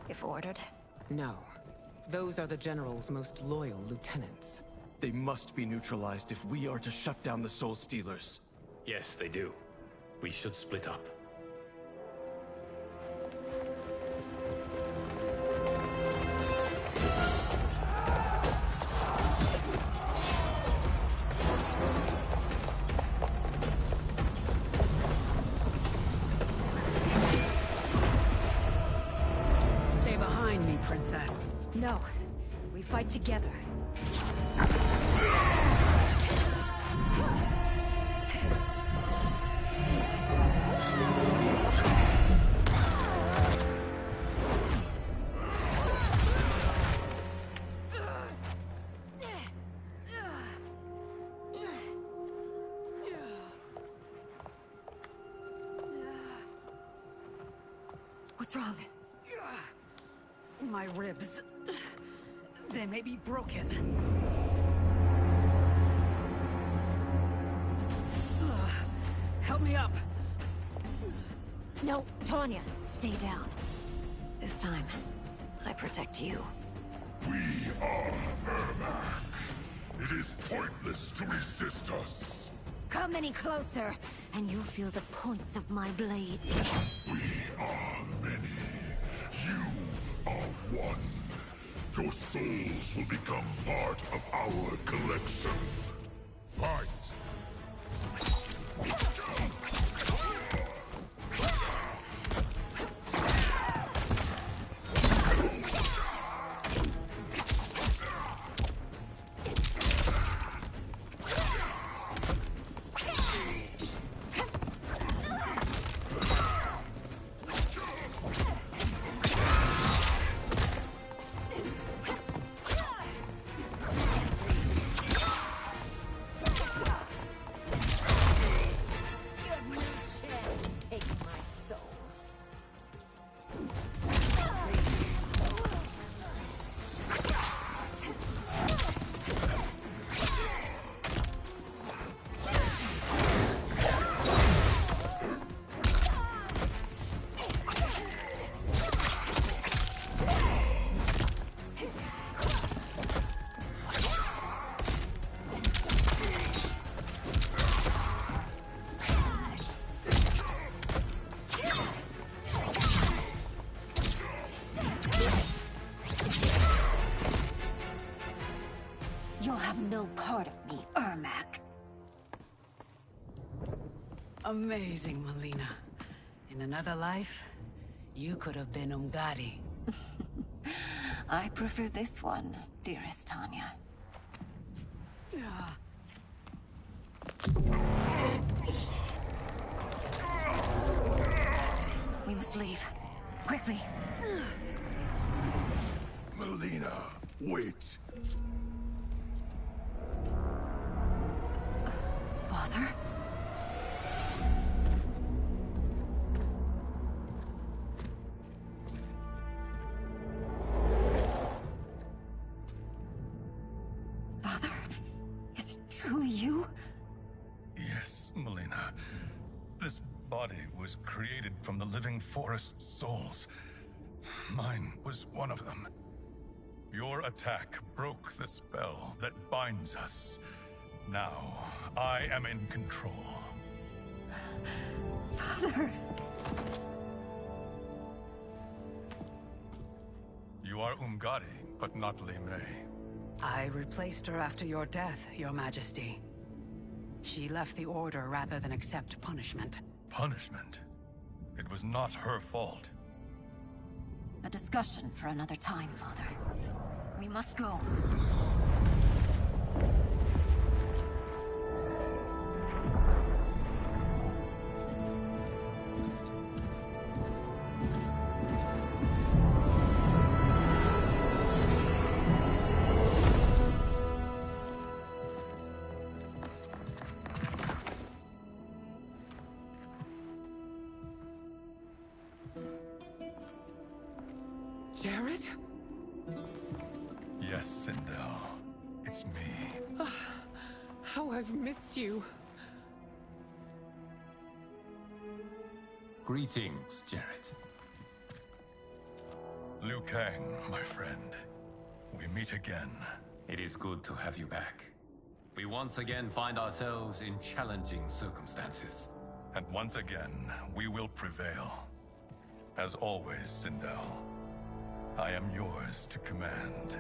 if ordered? No. Those are the General's most loyal lieutenants. They must be neutralized if we are to shut down the Soul Stealers. Yes, they do. We should split up. Stay behind me, Princess. No. We fight together. What's wrong? My ribs. They may be broken. Help me up. No, Tanya, stay down. This time, I protect you. We are Ermac. It is pointless to resist us. Come any closer, and you'll feel the points of my blades. We are many. You are one. Your souls will become part of our collection. Fight! You'll have no part of me, Ermac. Amazing, Melina. In another life, you could have been Umgadi. I prefer this one, dearest Tanya. We must leave. Quickly. Melina, wait. Father? Father? Is it truly you? Yes, Melina. This body was created from the living forest souls. Mine was one of them. Your attack broke the spell that binds us. Now, I am in control. Father! are Umgadi, but not Li Mei. I replaced her after your death, Your Majesty. She left the Order rather than accept punishment. Punishment? It was not her fault. A discussion for another time, Father. We must go. Jared? Yes, Sindel. It's me. How I've missed you. Greetings, Jared. Liu Kang, my friend. We meet again. It is good to have you back. We once again find ourselves in challenging circumstances. And once again, we will prevail. As always, Sindel, I am yours to command.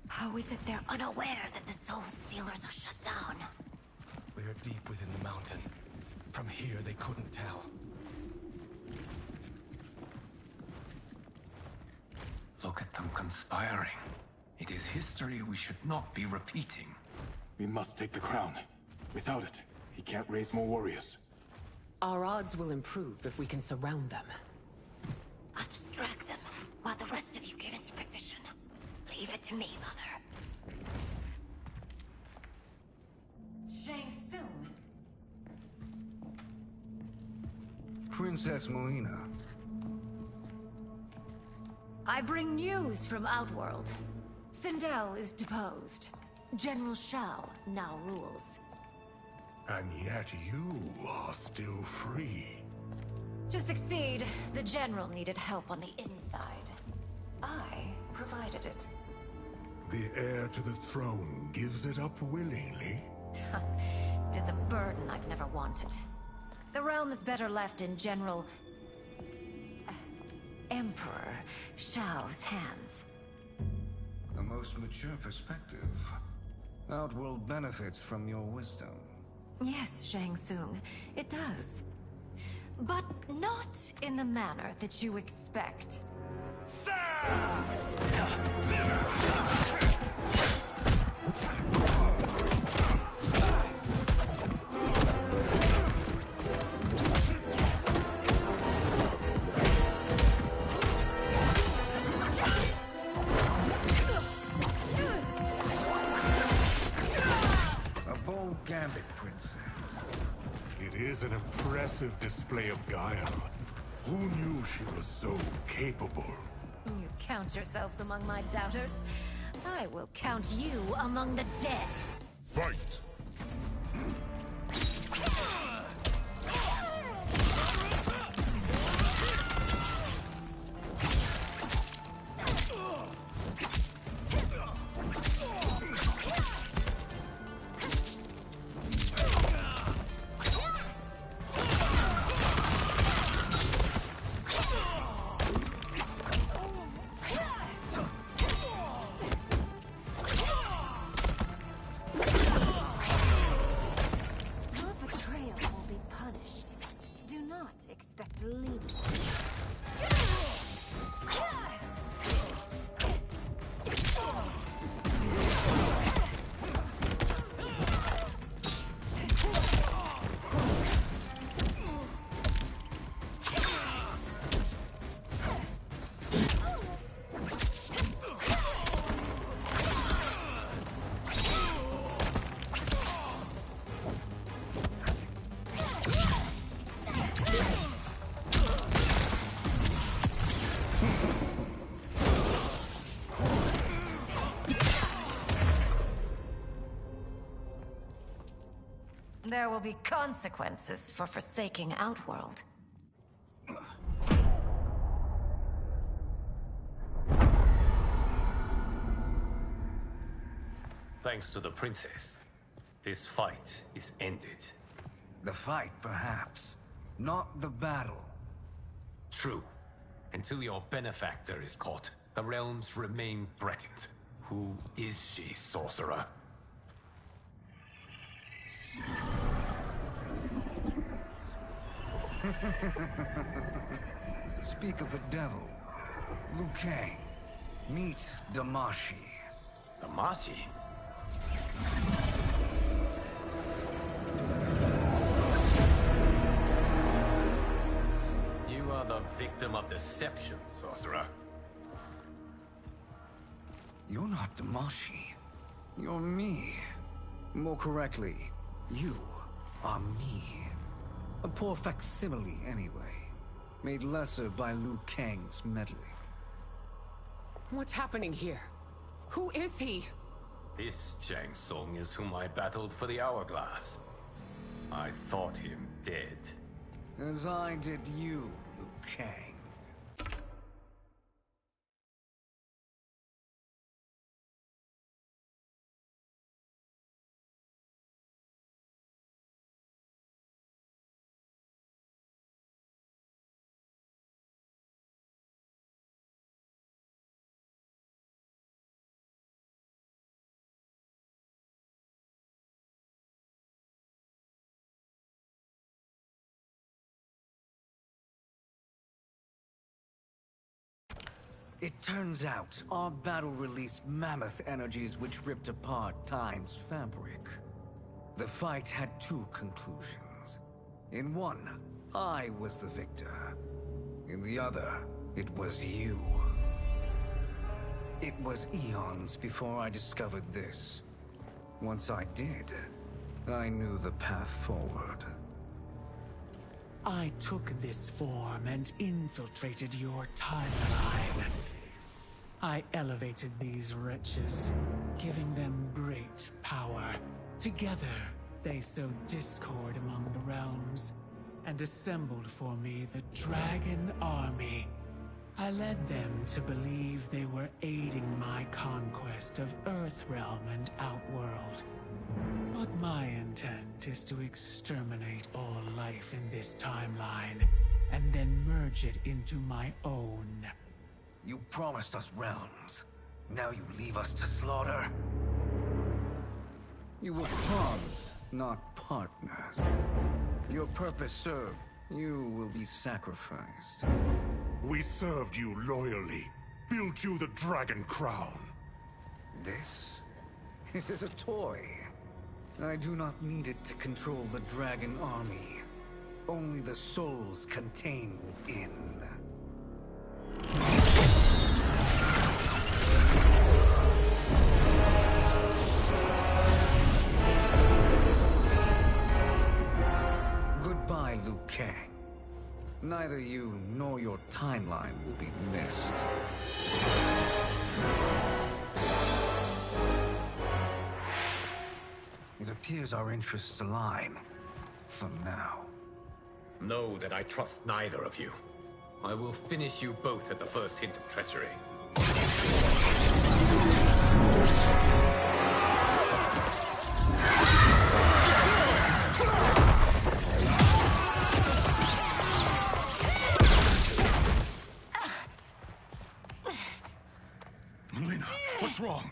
How is it they're unaware that the Soul Stealers are shut down? We are deep within the mountain. From here, they couldn't tell. Look at them conspiring. It is history we should not be repeating. We must take the crown. Without it, he can't raise more warriors. Our odds will improve if we can surround them. I'll distract them while the rest of you get into position. Leave it to me, Mother. Shang Tsung. Princess Melina. I bring news from Outworld. Sindel is deposed. General Shao now rules. And yet you are still free. To succeed, the General needed help on the inside. I provided it. The heir to the throne gives it up willingly. It is a burden I've never wanted. The realm is better left in General... Emperor Shao's hands. A most mature perspective. Outworld benefits from your wisdom. Yes, Shang Tsung, it does. But not in the manner that you expect. A bold gambit, Princess. It is an impressive display of guile. Who knew she was so capable? You count yourselves among my doubters. I will count you among the dead. Fight! There will be consequences for forsaking Outworld. Thanks to the princess, this fight is ended. The fight, perhaps. Not the battle. True. Until your benefactor is caught, the realms remain threatened. Who is she, sorcerer? Speak of the devil. Liu Kang. Meet Damashi. Damashi? You are the victim of deception, sorcerer. You're not Damashi. You're me. More correctly, you are me. A poor facsimile, anyway. Made lesser by Liu Kang's meddling. What's happening here? Who is he? This Shang Tsung is whom I battled for the Hourglass. I thought him dead. As I did you, Liu Kang. It turns out, our battle released mammoth energies which ripped apart time's fabric. The fight had two conclusions. In one, I was the victor. In the other, it was you. It was eons before I discovered this. Once I did, I knew the path forward. I took this form and infiltrated your timeline. I elevated these wretches, giving them great power. Together, they sowed discord among the realms, and assembled for me the Dragon Army. I led them to believe they were aiding my conquest of Earthrealm and Outworld. But my intent is to exterminate all life in this timeline, and then merge it into my own. You promised us realms. Now you leave us to slaughter? You were pawns, not partners. Your purpose served. You will be sacrificed. We served you loyally. Built you the Dragon Crown. This is a toy. I do not need it to control the Dragon Army. Only the souls contained within. Goodbye, Liu Kang. Neither you nor your timeline will be missed. It appears our interests align. For now. Know that I trust neither of you. I will finish you both at the first hint of treachery. Melina, what's wrong?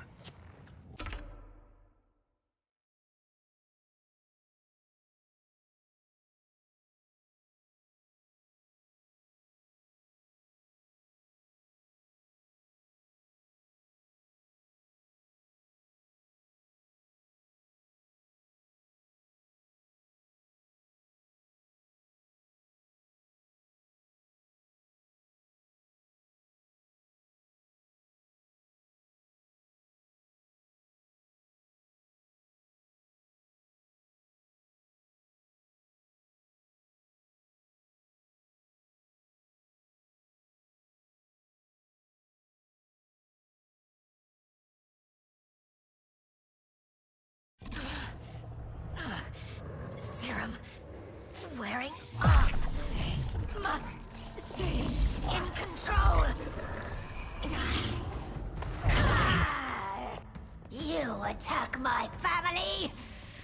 attack my family,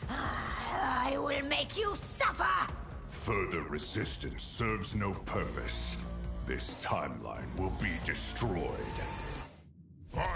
I will make you suffer! Further resistance serves no purpose. This timeline will be destroyed. Fight!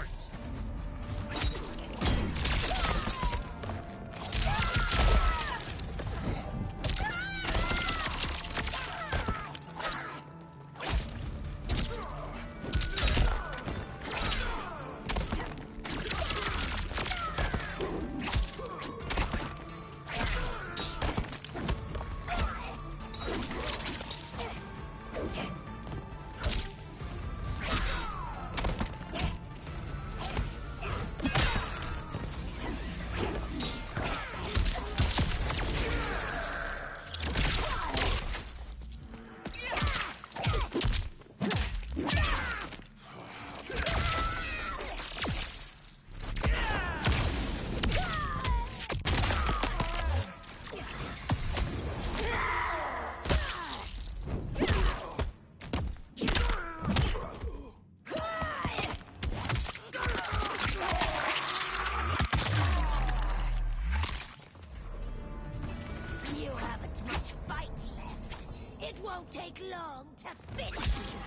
You haven't much fight left. It won't take long to finish you.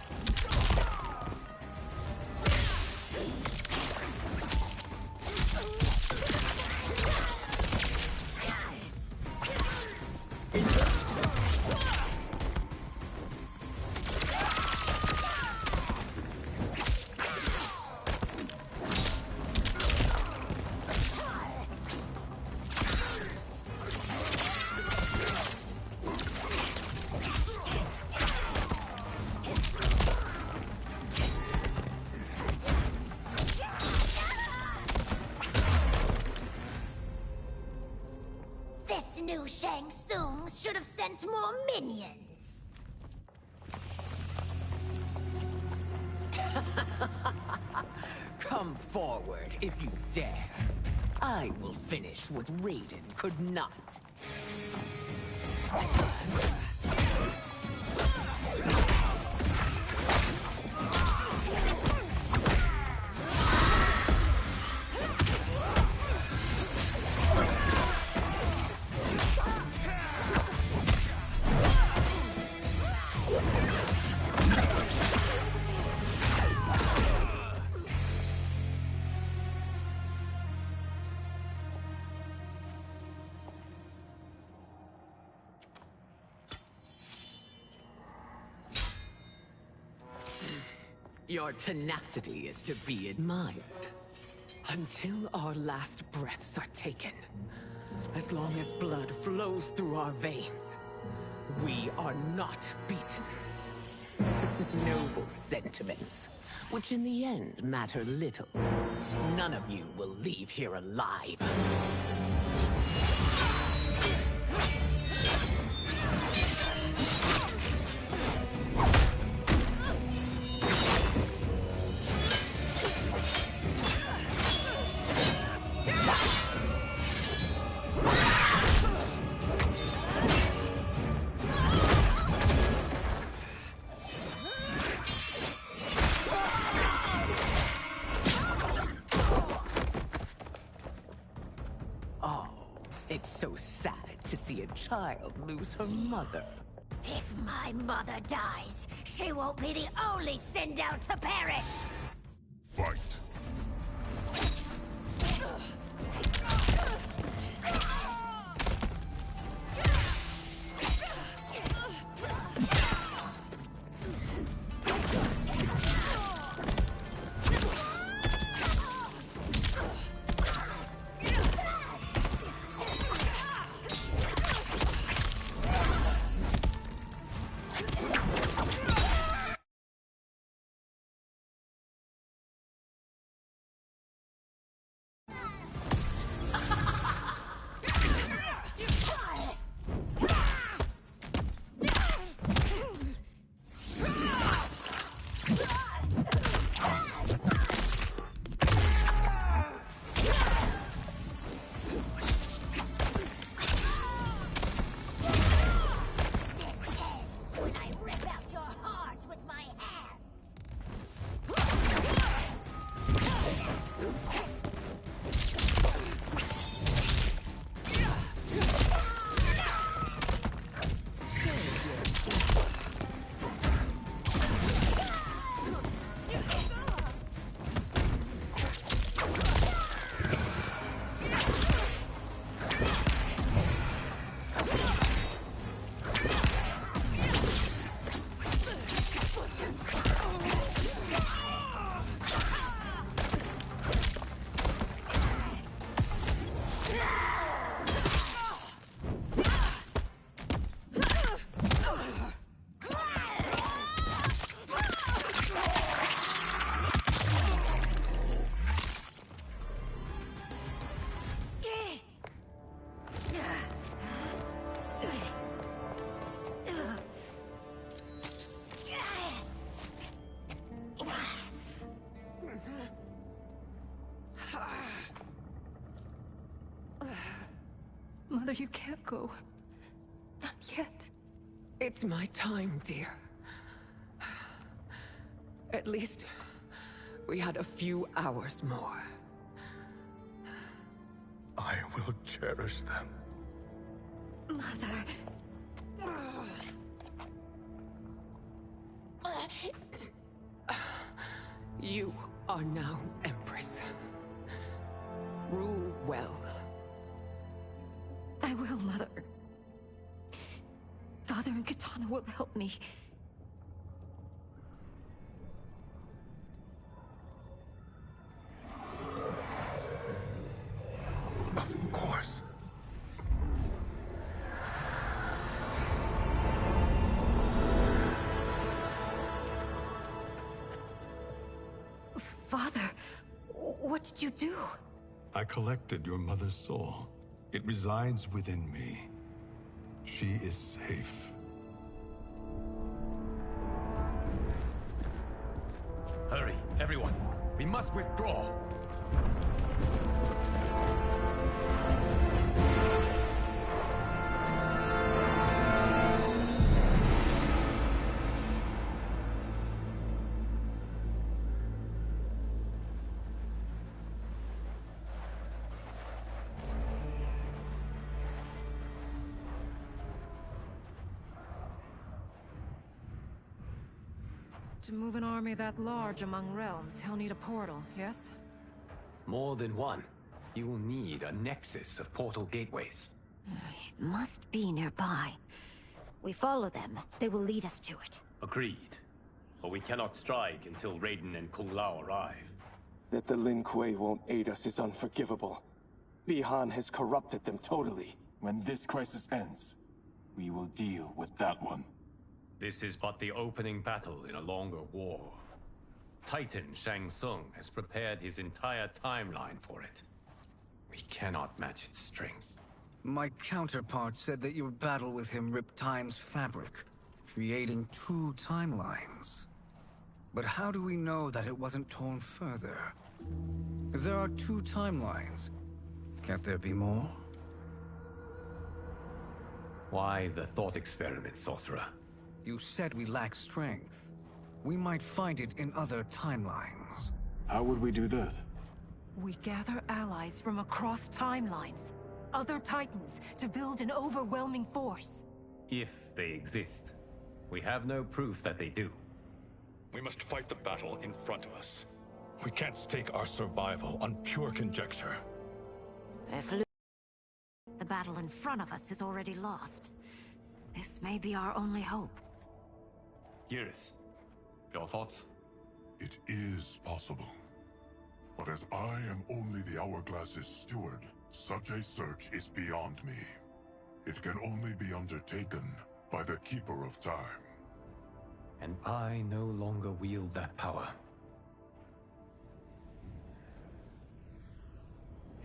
This new Shang Tsung should have sent more minions. Come forward if you dare. I will finish what Raiden could not. Your tenacity is to be admired. Until our last breaths are taken, as long as blood flows through our veins, we are not beaten. Noble sentiments, which in the end matter little. None of you will leave here alive. It's so sad to see a child lose her mother. If my mother dies, she won't be the only Sindel to perish! Fight! Mother, you can't go. Not yet. It's my time, dear. At least we had a few hours more. I will cherish them. Mother. You are now Empress. Rule well. I will, Mother. Father and Katana will help me. Of course. Father, what did you do? I collected your mother's soul. It resides within me. She is safe. Hurry, everyone. We must withdraw. To move an army that large among realms, he'll need a portal, yes? More than one. You will need a nexus of portal gateways. It must be nearby. We follow them, they will lead us to it. Agreed. But we cannot strike until Raiden and Kung Lao arrive. That the Lin Kuei won't aid us is unforgivable. Bi-Han has corrupted them totally. When this crisis ends, we will deal with that one. This is but the opening battle in a longer war. Titan Shang Tsung has prepared his entire timeline for it. We cannot match its strength. My counterpart said that your battle with him ripped time's fabric, creating 2 timelines. But how do we know that it wasn't torn further? If there are 2 timelines, can't there be more? Why the thought experiment, Sorcerer? You said we lack strength. We might find it in other timelines. How would we do that? We gather allies from across timelines, other Titans, to build an overwhelming force. If they exist. We have no proof that they do. We must fight the battle in front of us. We can't stake our survival on pure conjecture. If the battle in front of us is already lost, this may be our only hope. Geras, your thoughts? It is possible. But as I am only the Hourglass's steward, such a search is beyond me. It can only be undertaken by the Keeper of Time. And I no longer wield that power.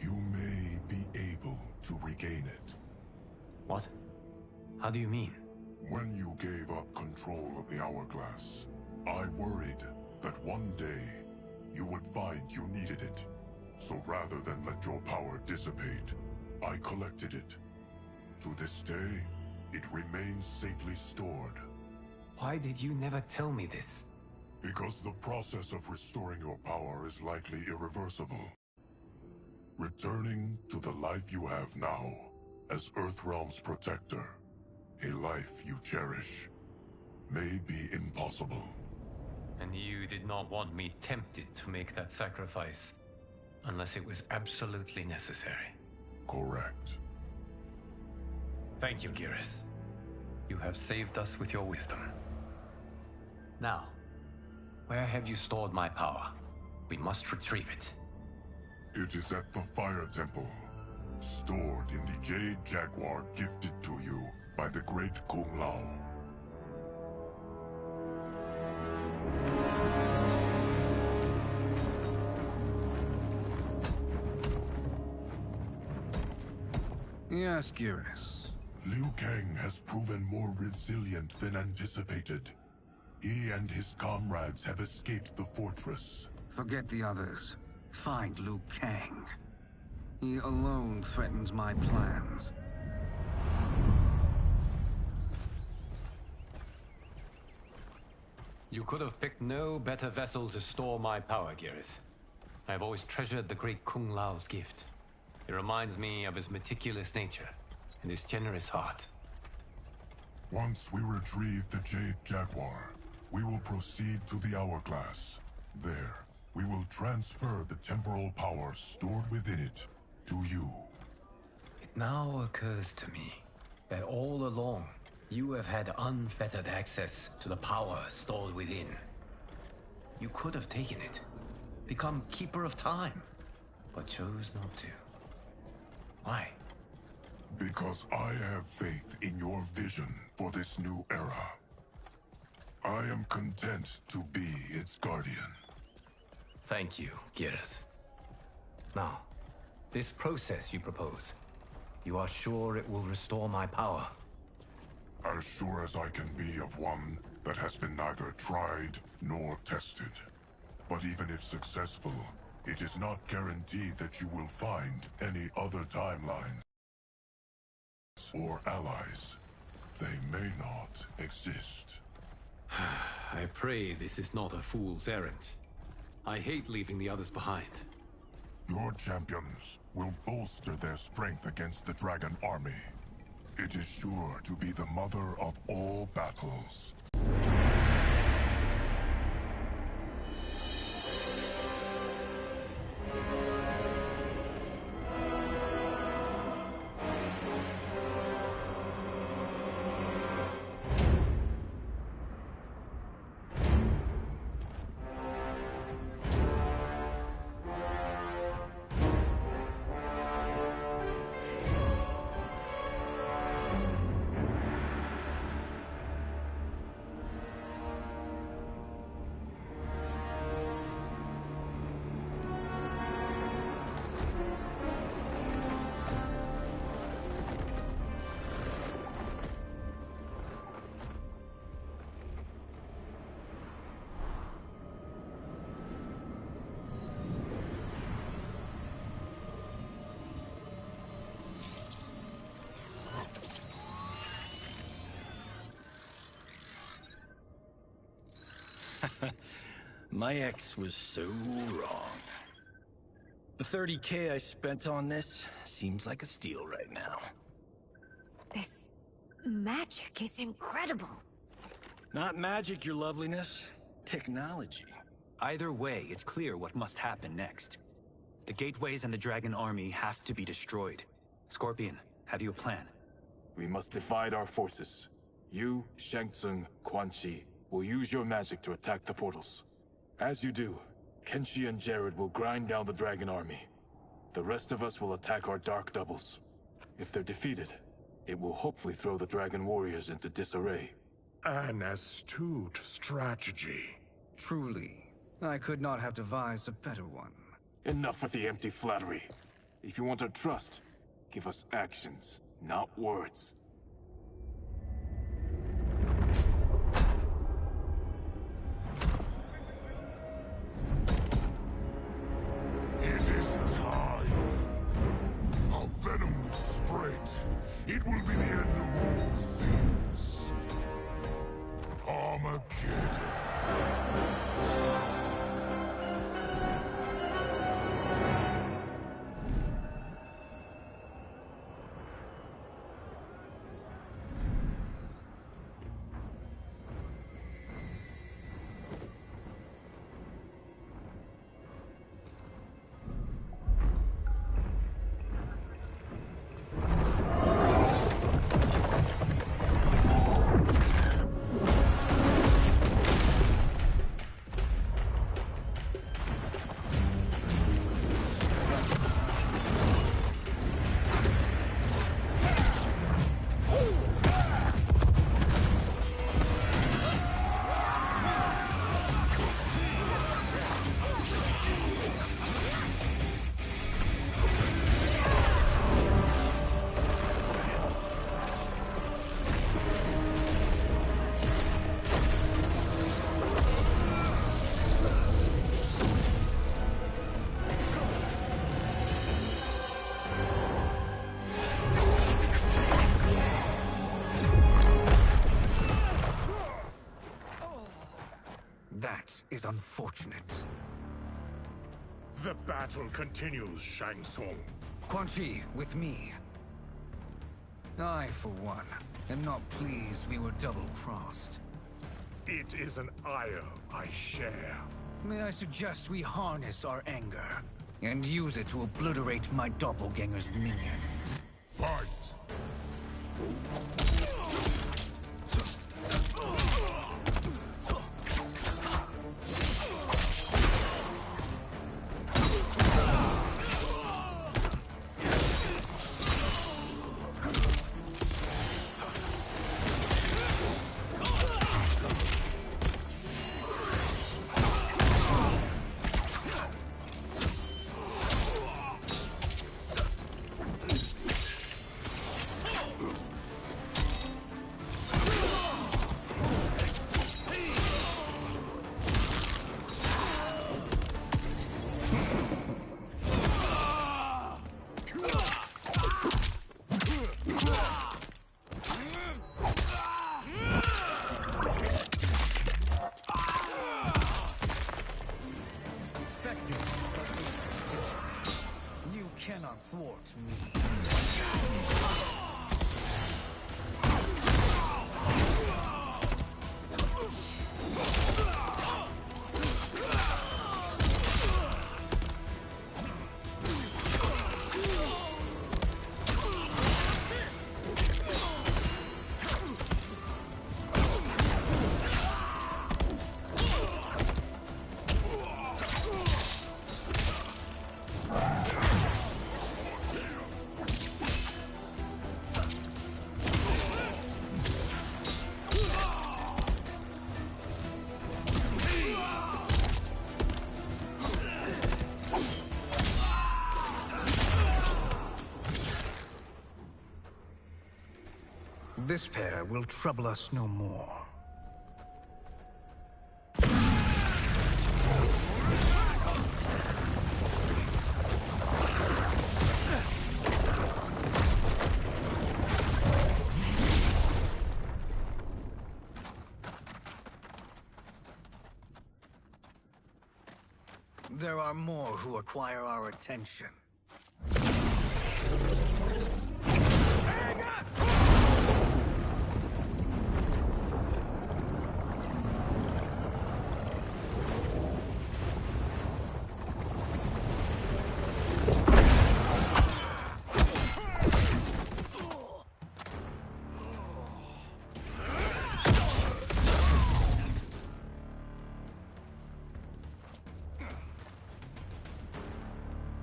You may be able to regain it. What? How do you mean? When you gave up control of the Hourglass, I worried that one day you would find you needed it. So rather than let your power dissipate, I collected it. To this day, it remains safely stored. Why did you never tell me this? Because the process of restoring your power is likely irreversible. Returning to the life you have now, as Earthrealm's protector, a life you cherish, may be impossible. And you did not want me tempted to make that sacrifice, unless it was absolutely necessary. Correct. Thank you, Geras. You have saved us with your wisdom. Now, where have you stored my power? We must retrieve it. It is at the Fire Temple, stored in the Jade Jaguar gifted to you by the great Kung Lao. Yes, Geras. Liu Kang has proven more resilient than anticipated. He and his comrades have escaped the fortress. Forget the others. Find Liu Kang. He alone threatens my plans. You could have picked no better vessel to store my power, Geras. I have always treasured the great Kung Lao's gift. It reminds me of his meticulous nature and his generous heart. Once we retrieve the Jade Jaguar, we will proceed to the Hourglass. There, we will transfer the temporal power stored within it to you. It now occurs to me that all along, you have had unfettered access to the power stored within. You could have taken it, become Keeper of Time, but chose not to. Why? Because I have faith in your vision for this new era. I am content to be its guardian. Thank you, Geras. Now, this process you propose, you are sure it will restore my power? As sure as I can be of one that has been neither tried nor tested. But even if successful, it is not guaranteed that you will find any other timelines or allies. They may not exist. I pray this is not a fool's errand. I hate leaving the others behind. Your champions will bolster their strength against the Dragon Army. It is sure to be the mother of all battles. My ex was so wrong. The 30K I spent on this seems like a steal right now. This magic is incredible. Not magic, your loveliness. Technology. Either way, it's clear what must happen next. The gateways and the Dragon Army have to be destroyed. Scorpion, have you a plan? We must divide our forces. You, Shang Tsung, Quan Chi will use your magic to attack the portals. As you do, Kenshi and Jared will grind down the Dragon Army. The rest of us will attack our Dark Doubles. If they're defeated, it will hopefully throw the Dragon Warriors into disarray. An astute strategy. Truly, I could not have devised a better one. Enough with the empty flattery. If you want our trust, give us actions, not words. It is time. Our venom will spread. It will be the end of all things. Armageddon. is unfortunate. The battle continues, Shang Tsung. Quan Chi, with me. I, for one, am not pleased we were double-crossed. It is an ire I share. May I suggest we harness our anger and use it to obliterate my doppelganger's minions? Fight! Cannot thwart me. This pair will trouble us no more. There are more who acquire our attention.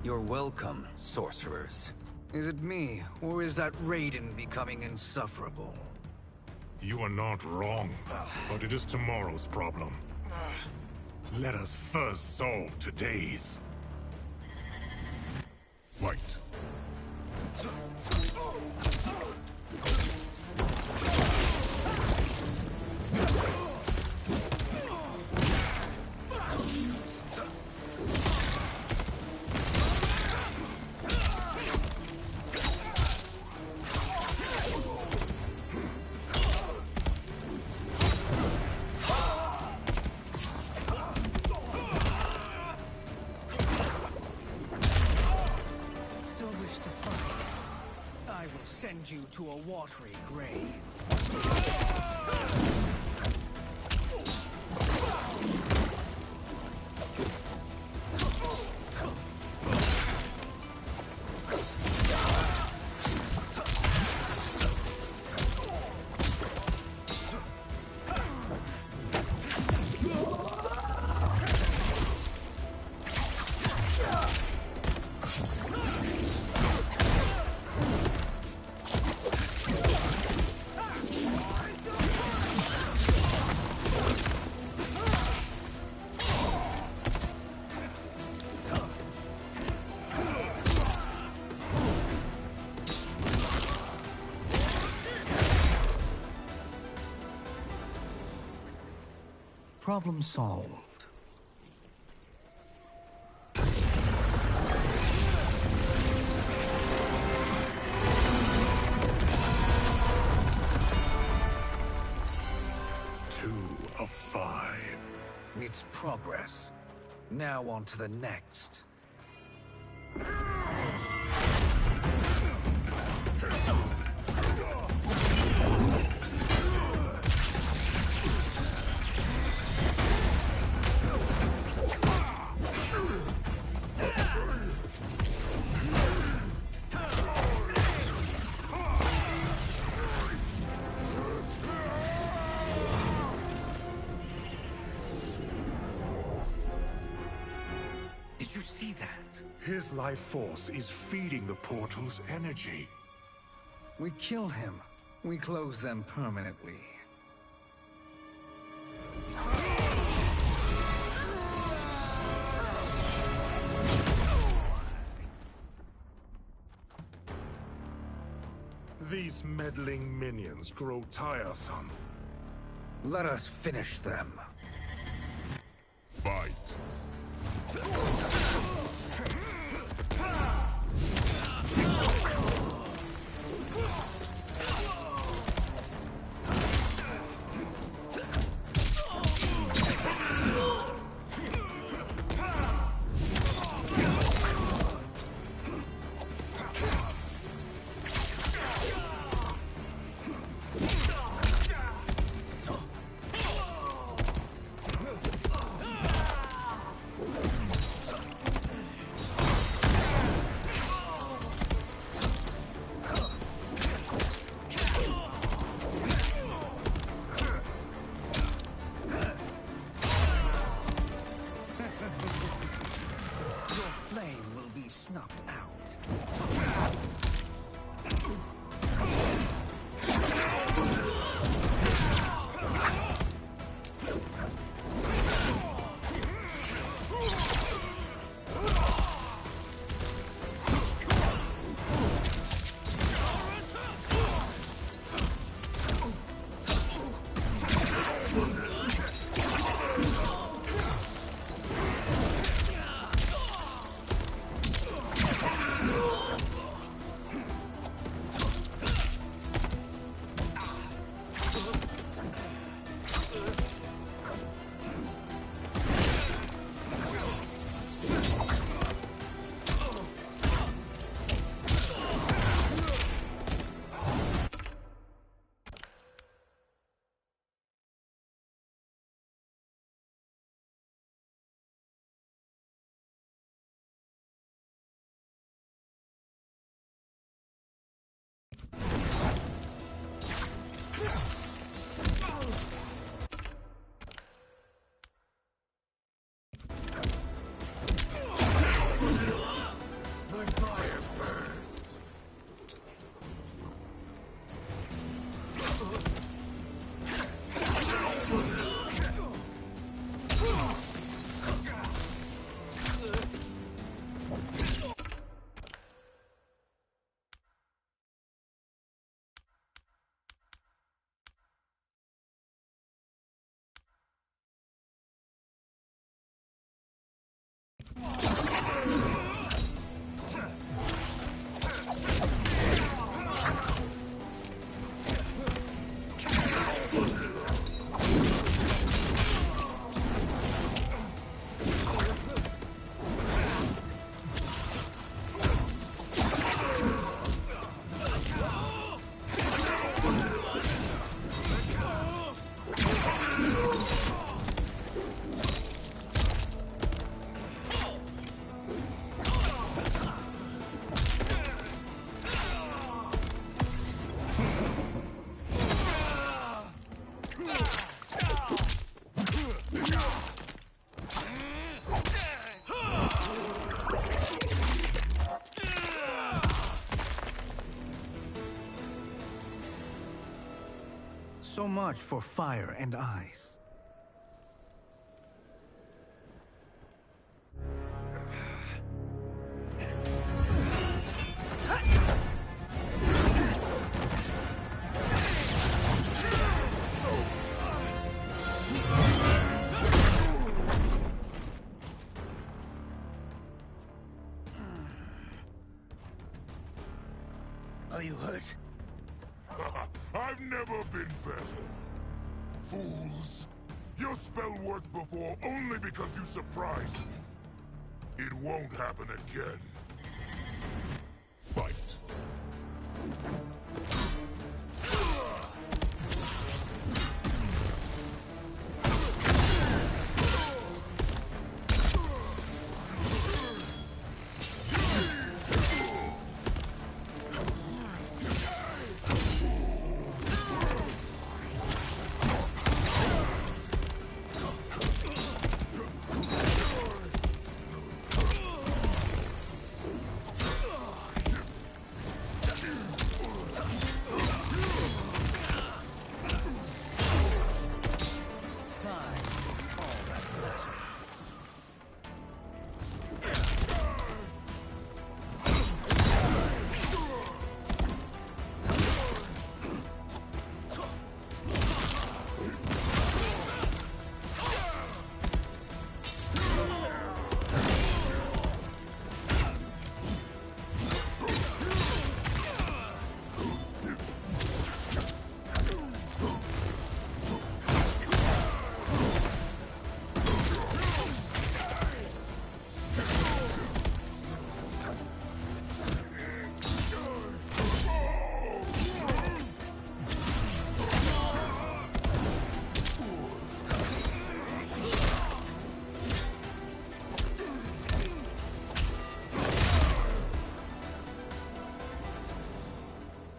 You're welcome, sorcerers. Is it me, or is that Raiden becoming insufferable? You are not wrong, but it is tomorrow's problem. Let us first solve today's. Fight. Send you to a watery grave. Problem solved. Two of 5. It's progress. Now on to the next. Did you see that? His life force is feeding the portal's energy. We kill him. We close them permanently. These meddling minions grow tiresome. Let us finish them. Fight. Snuffed out. So much for fire and ice. Are you hurt? I've never been better. Fools. Your spell worked before only because you surprised me. It won't happen again. Fight.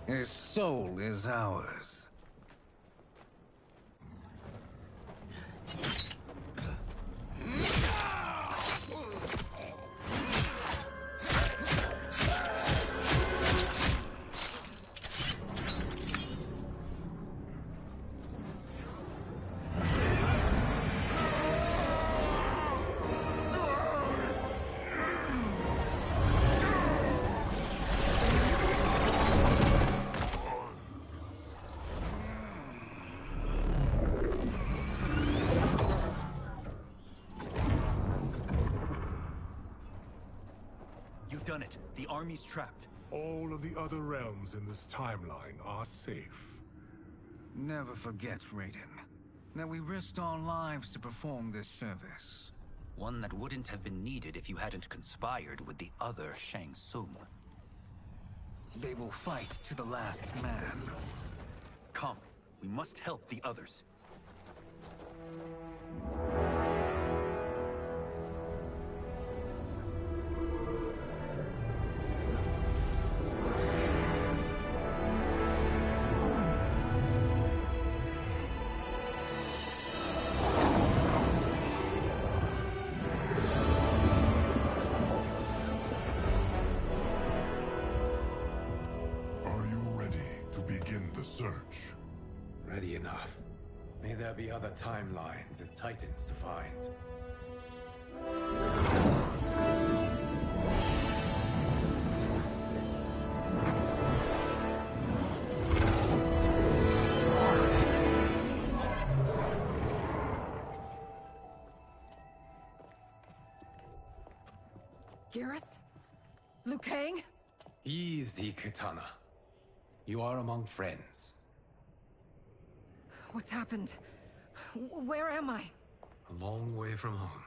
His soul is ours. You've done it. The army's trapped. All of the other realms in this timeline are safe. Never forget, Raiden, that we risked our lives to perform this service. One that wouldn't have been needed if you hadn't conspired with the other Shang Tsung. They will fight to the last man. Come, we must help the others. Are you ready to begin the search? Ready enough. May there be other timelines and titans to find. Garrus? Liu Kang? Easy, Katana. You are among friends. What's happened? Where am I? A long way from home.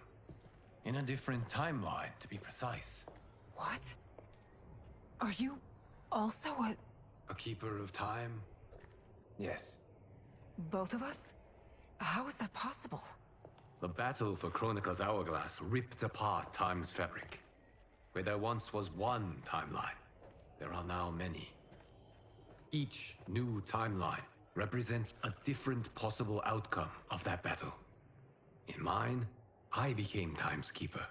In a different timeline, to be precise. What? Are you also A keeper of time? Yes. both of us? How is that possible? The battle for Chronica's Hourglass ripped apart time's fabric. Where there once was one timeline, there are now many. Each new timeline represents a different possible outcome of that battle. In mine, I became Time's Keeper.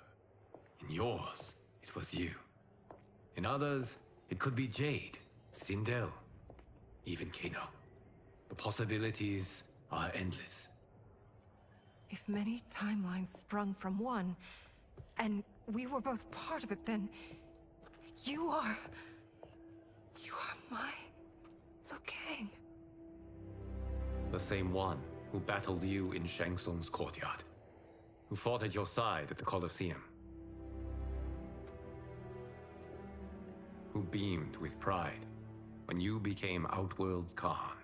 In yours, it was you. In others, it could be Jade, Sindel, even Kano. The possibilities are endless. If many timelines sprung from one, and we were both part of it, then you are my Liu Kang. The same one who battled you in Shang Tsung's courtyard. Who fought at your side at the Colosseum. Who beamed with pride when you became Outworld's Khan.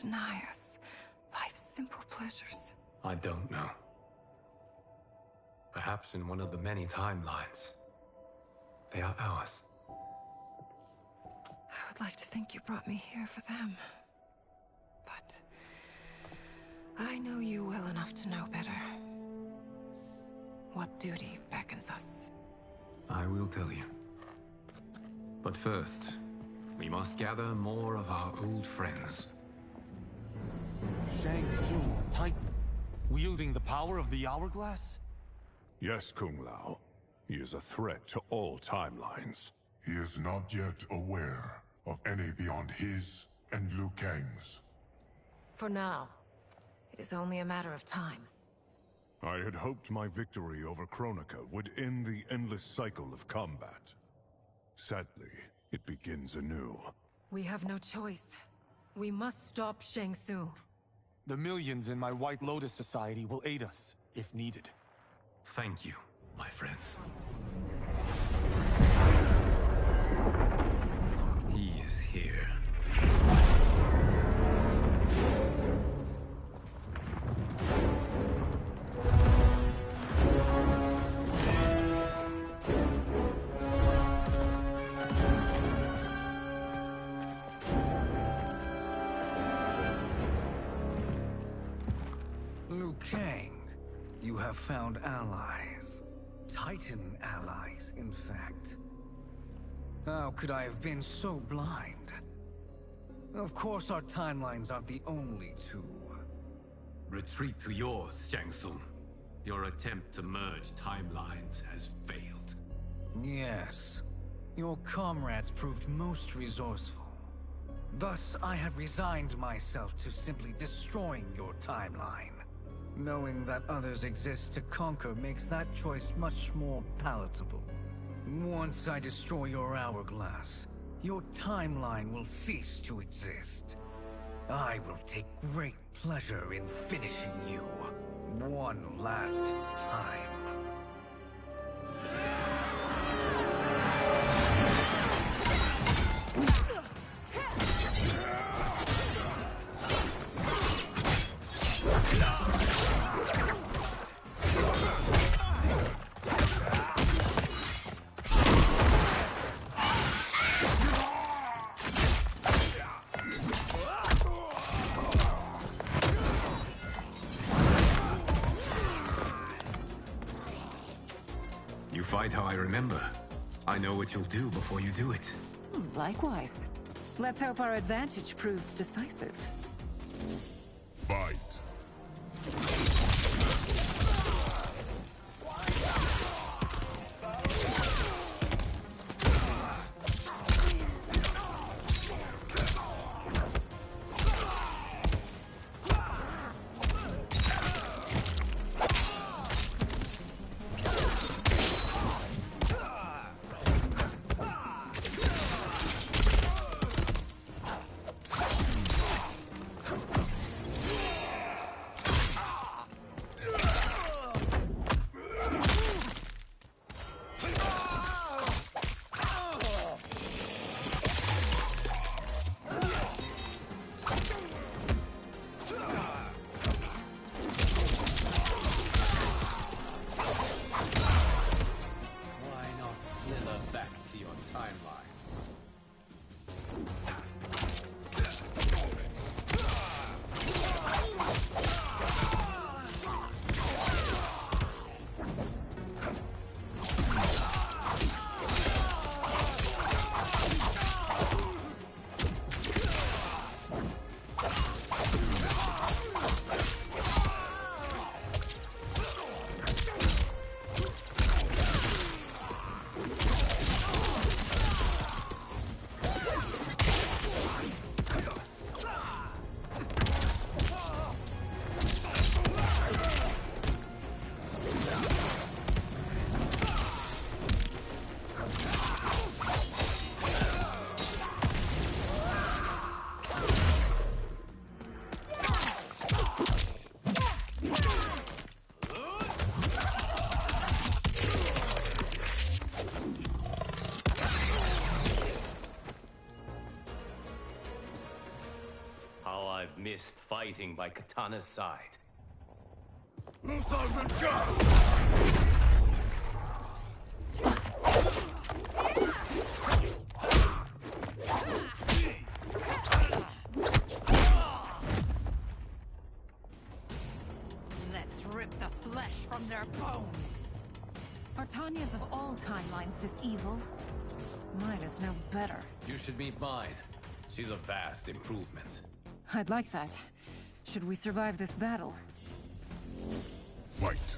deny us life's simple pleasures? I don't know. Perhaps in one of the many timelines, they are ours. I would like to think you brought me here for them. But I know you well enough to know better. What duty beckons us? I will tell you. But first, we must gather more of our old friends. Shang Tsung, Titan, wielding the power of the Hourglass? Yes, Kung Lao. He is a threat to all timelines. He is not yet aware of any beyond his and Liu Kang's. For now, it is only a matter of time. I had hoped my victory over Kronika would end the endless cycle of combat. Sadly, it begins anew. We have no choice. We must stop Shang Tsung. The millions in my White Lotus Society will aid us, if needed. Thank you, my friends. He is here. Liu Kang, you have found allies. Titan allies, in fact. How could I have been so blind? Of course our timelines aren't the only two. Retreat to yours, Shang Tsung. Your attempt to merge timelines has failed. Yes. Your comrades proved most resourceful. Thus, I have resigned myself to simply destroying your timeline. Knowing that others exist to conquer makes that choice much more palatable. Once I destroy your hourglass, your timeline will cease to exist. I will take great pleasure in finishing you one last time. You fight how I remember. I know what you'll do before you do it. Likewise. Let's hope our advantage proves decisive. Fight. I've missed fighting by Katana's side. Sergeant John! Let's rip the flesh from their bones. Are Tanya's of all timelines this evil? Mine is no better. You should meet mine. She's a vast improvement. I'd like that. Should we survive this battle? Fight!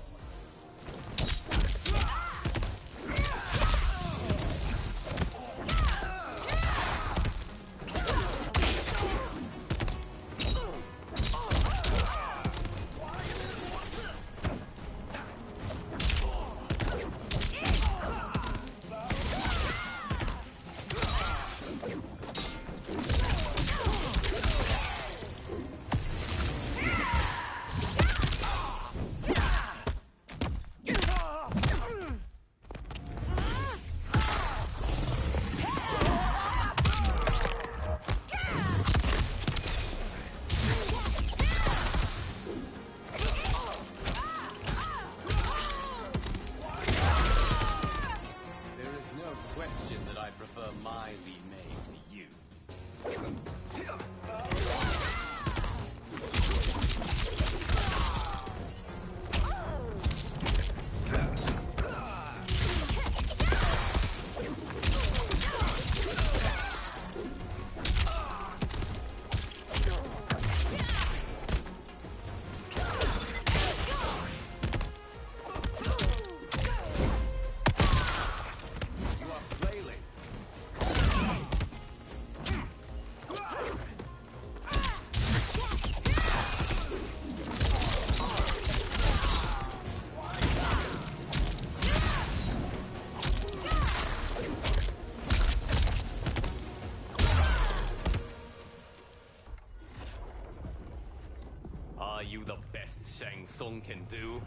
Are you the best Shang Tsung can do?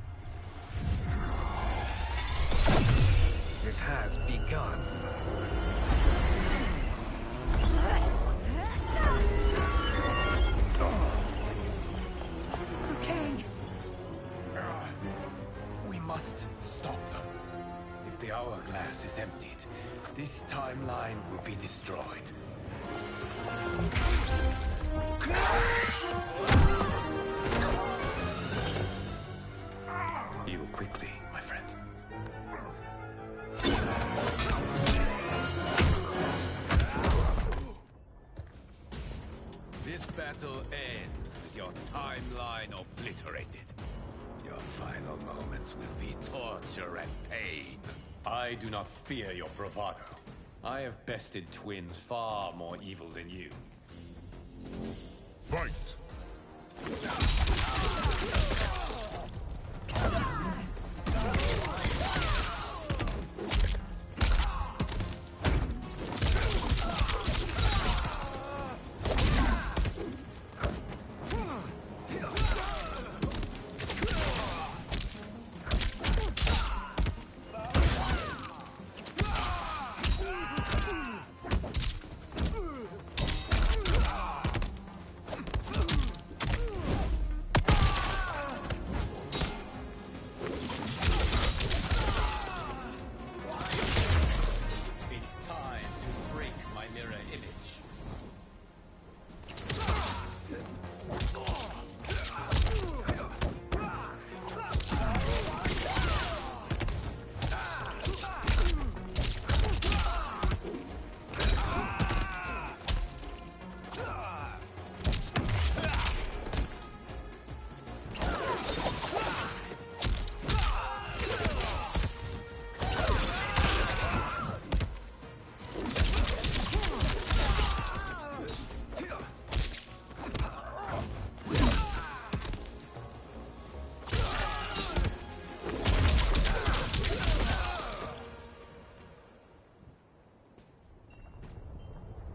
It has begun. Liu Kang! We must stop them. If the hourglass is emptied, this timeline will be destroyed. Heal quickly, my friend. This battle ends with your timeline obliterated. Your final moments will be torture and pain. I do not fear your bravado. I have bested twins far more evil than you. Fight!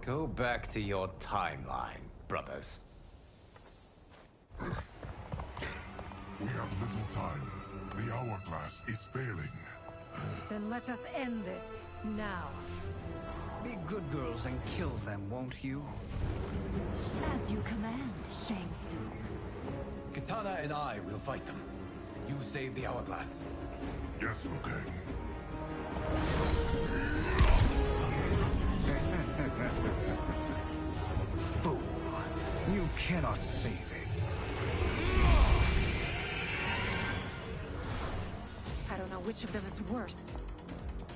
Go back to your timeline, brothers. We have little time. The hourglass is failing. Then let us end this, now. Be good girls and kill them, won't you? As you command, Shang Kitana and I will fight them. You save the hourglass. Yes, Liu Kang. Fool. You cannot save it. I don't know which of them is worse.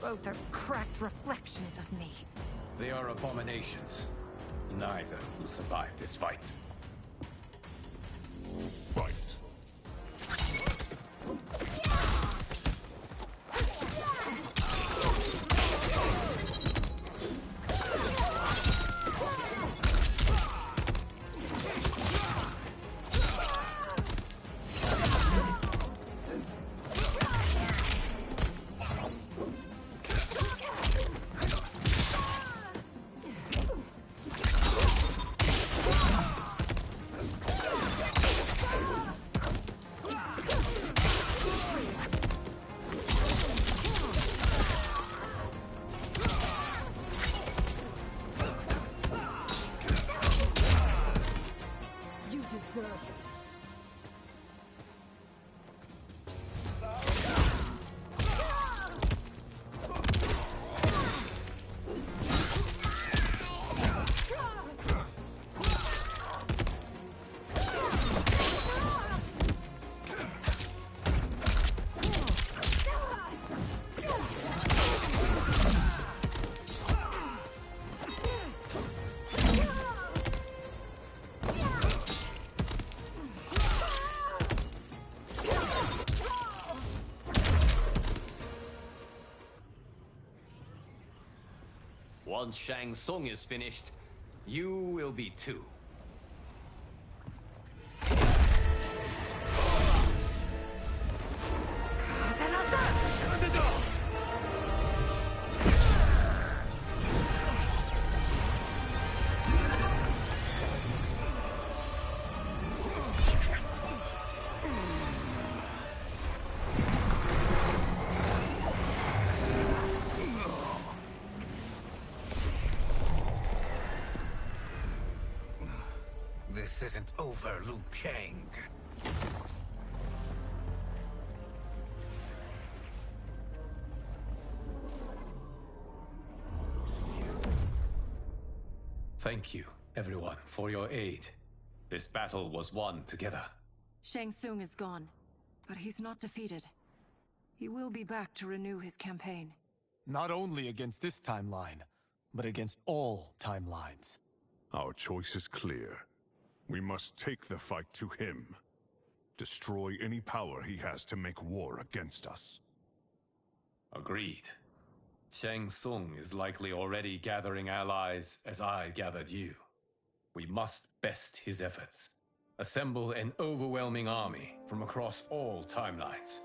Both are cracked reflections of me. They are abominations. Neither will survive this fight. Fight. Once Shang Tsung is finished, you will be too. This isn't over, Liu Kang. Thank you, everyone, for your aid. This battle was won together. Shang Tsung is gone, but he's not defeated. He will be back to renew his campaign. Not only against this timeline, but against all timelines. Our choice is clear. We must take the fight to him. Destroy any power he has to make war against us. Agreed. Shang Tsung is likely already gathering allies as I gathered you. We must best his efforts. Assemble an overwhelming army from across all timelines.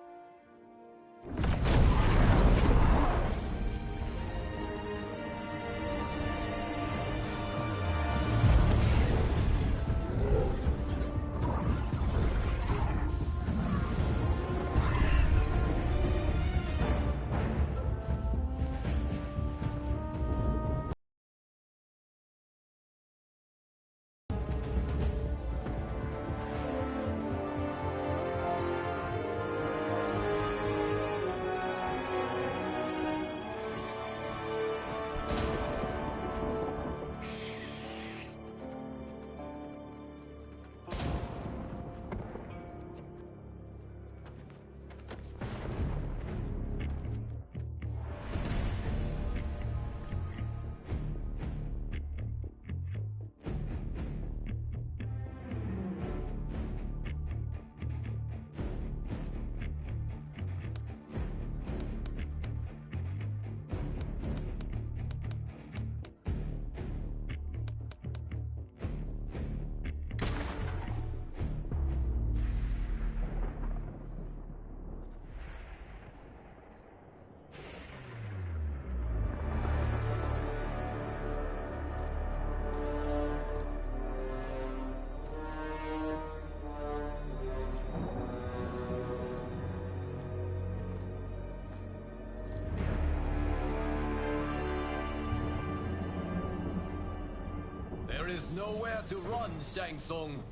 There is nowhere to run, Shang Tsung.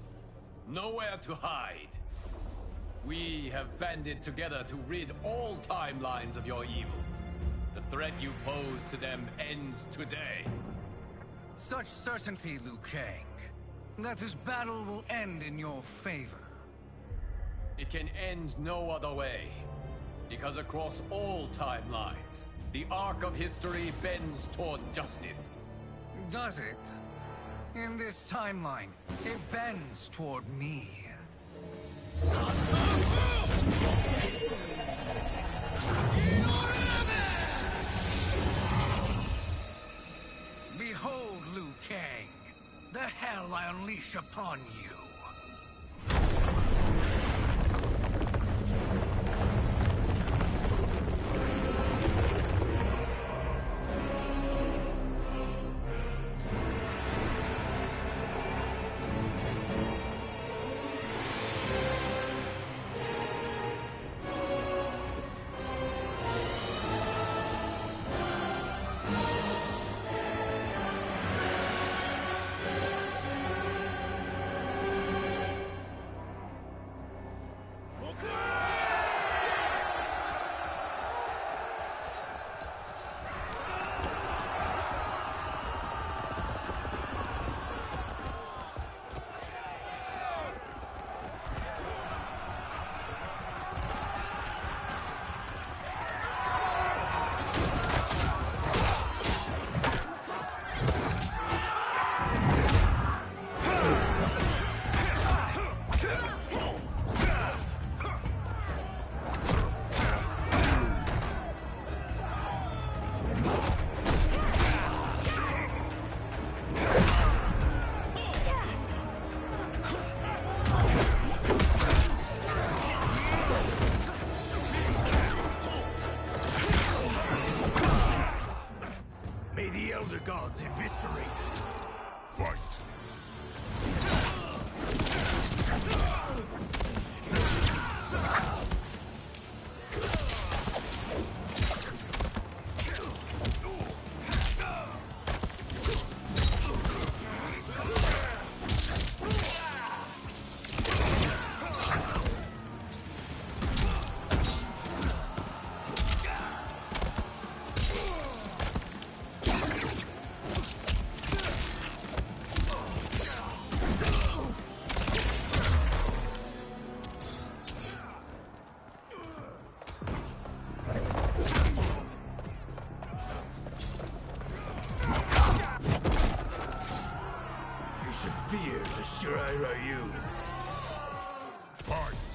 Nowhere to hide. We have banded together to rid all timelines of your evil. The threat you pose to them ends today. Such certainty, Liu Kang, that this battle will end in your favor. It can end no other way. Because across all timelines, the arc of history bends toward justice. Does it? In this timeline, it bends toward me. Behold, Liu Kang, the hell I unleash upon you. May the Elder Gods eviscerate. Fight. You should fear the Shirai Ryu. Fight.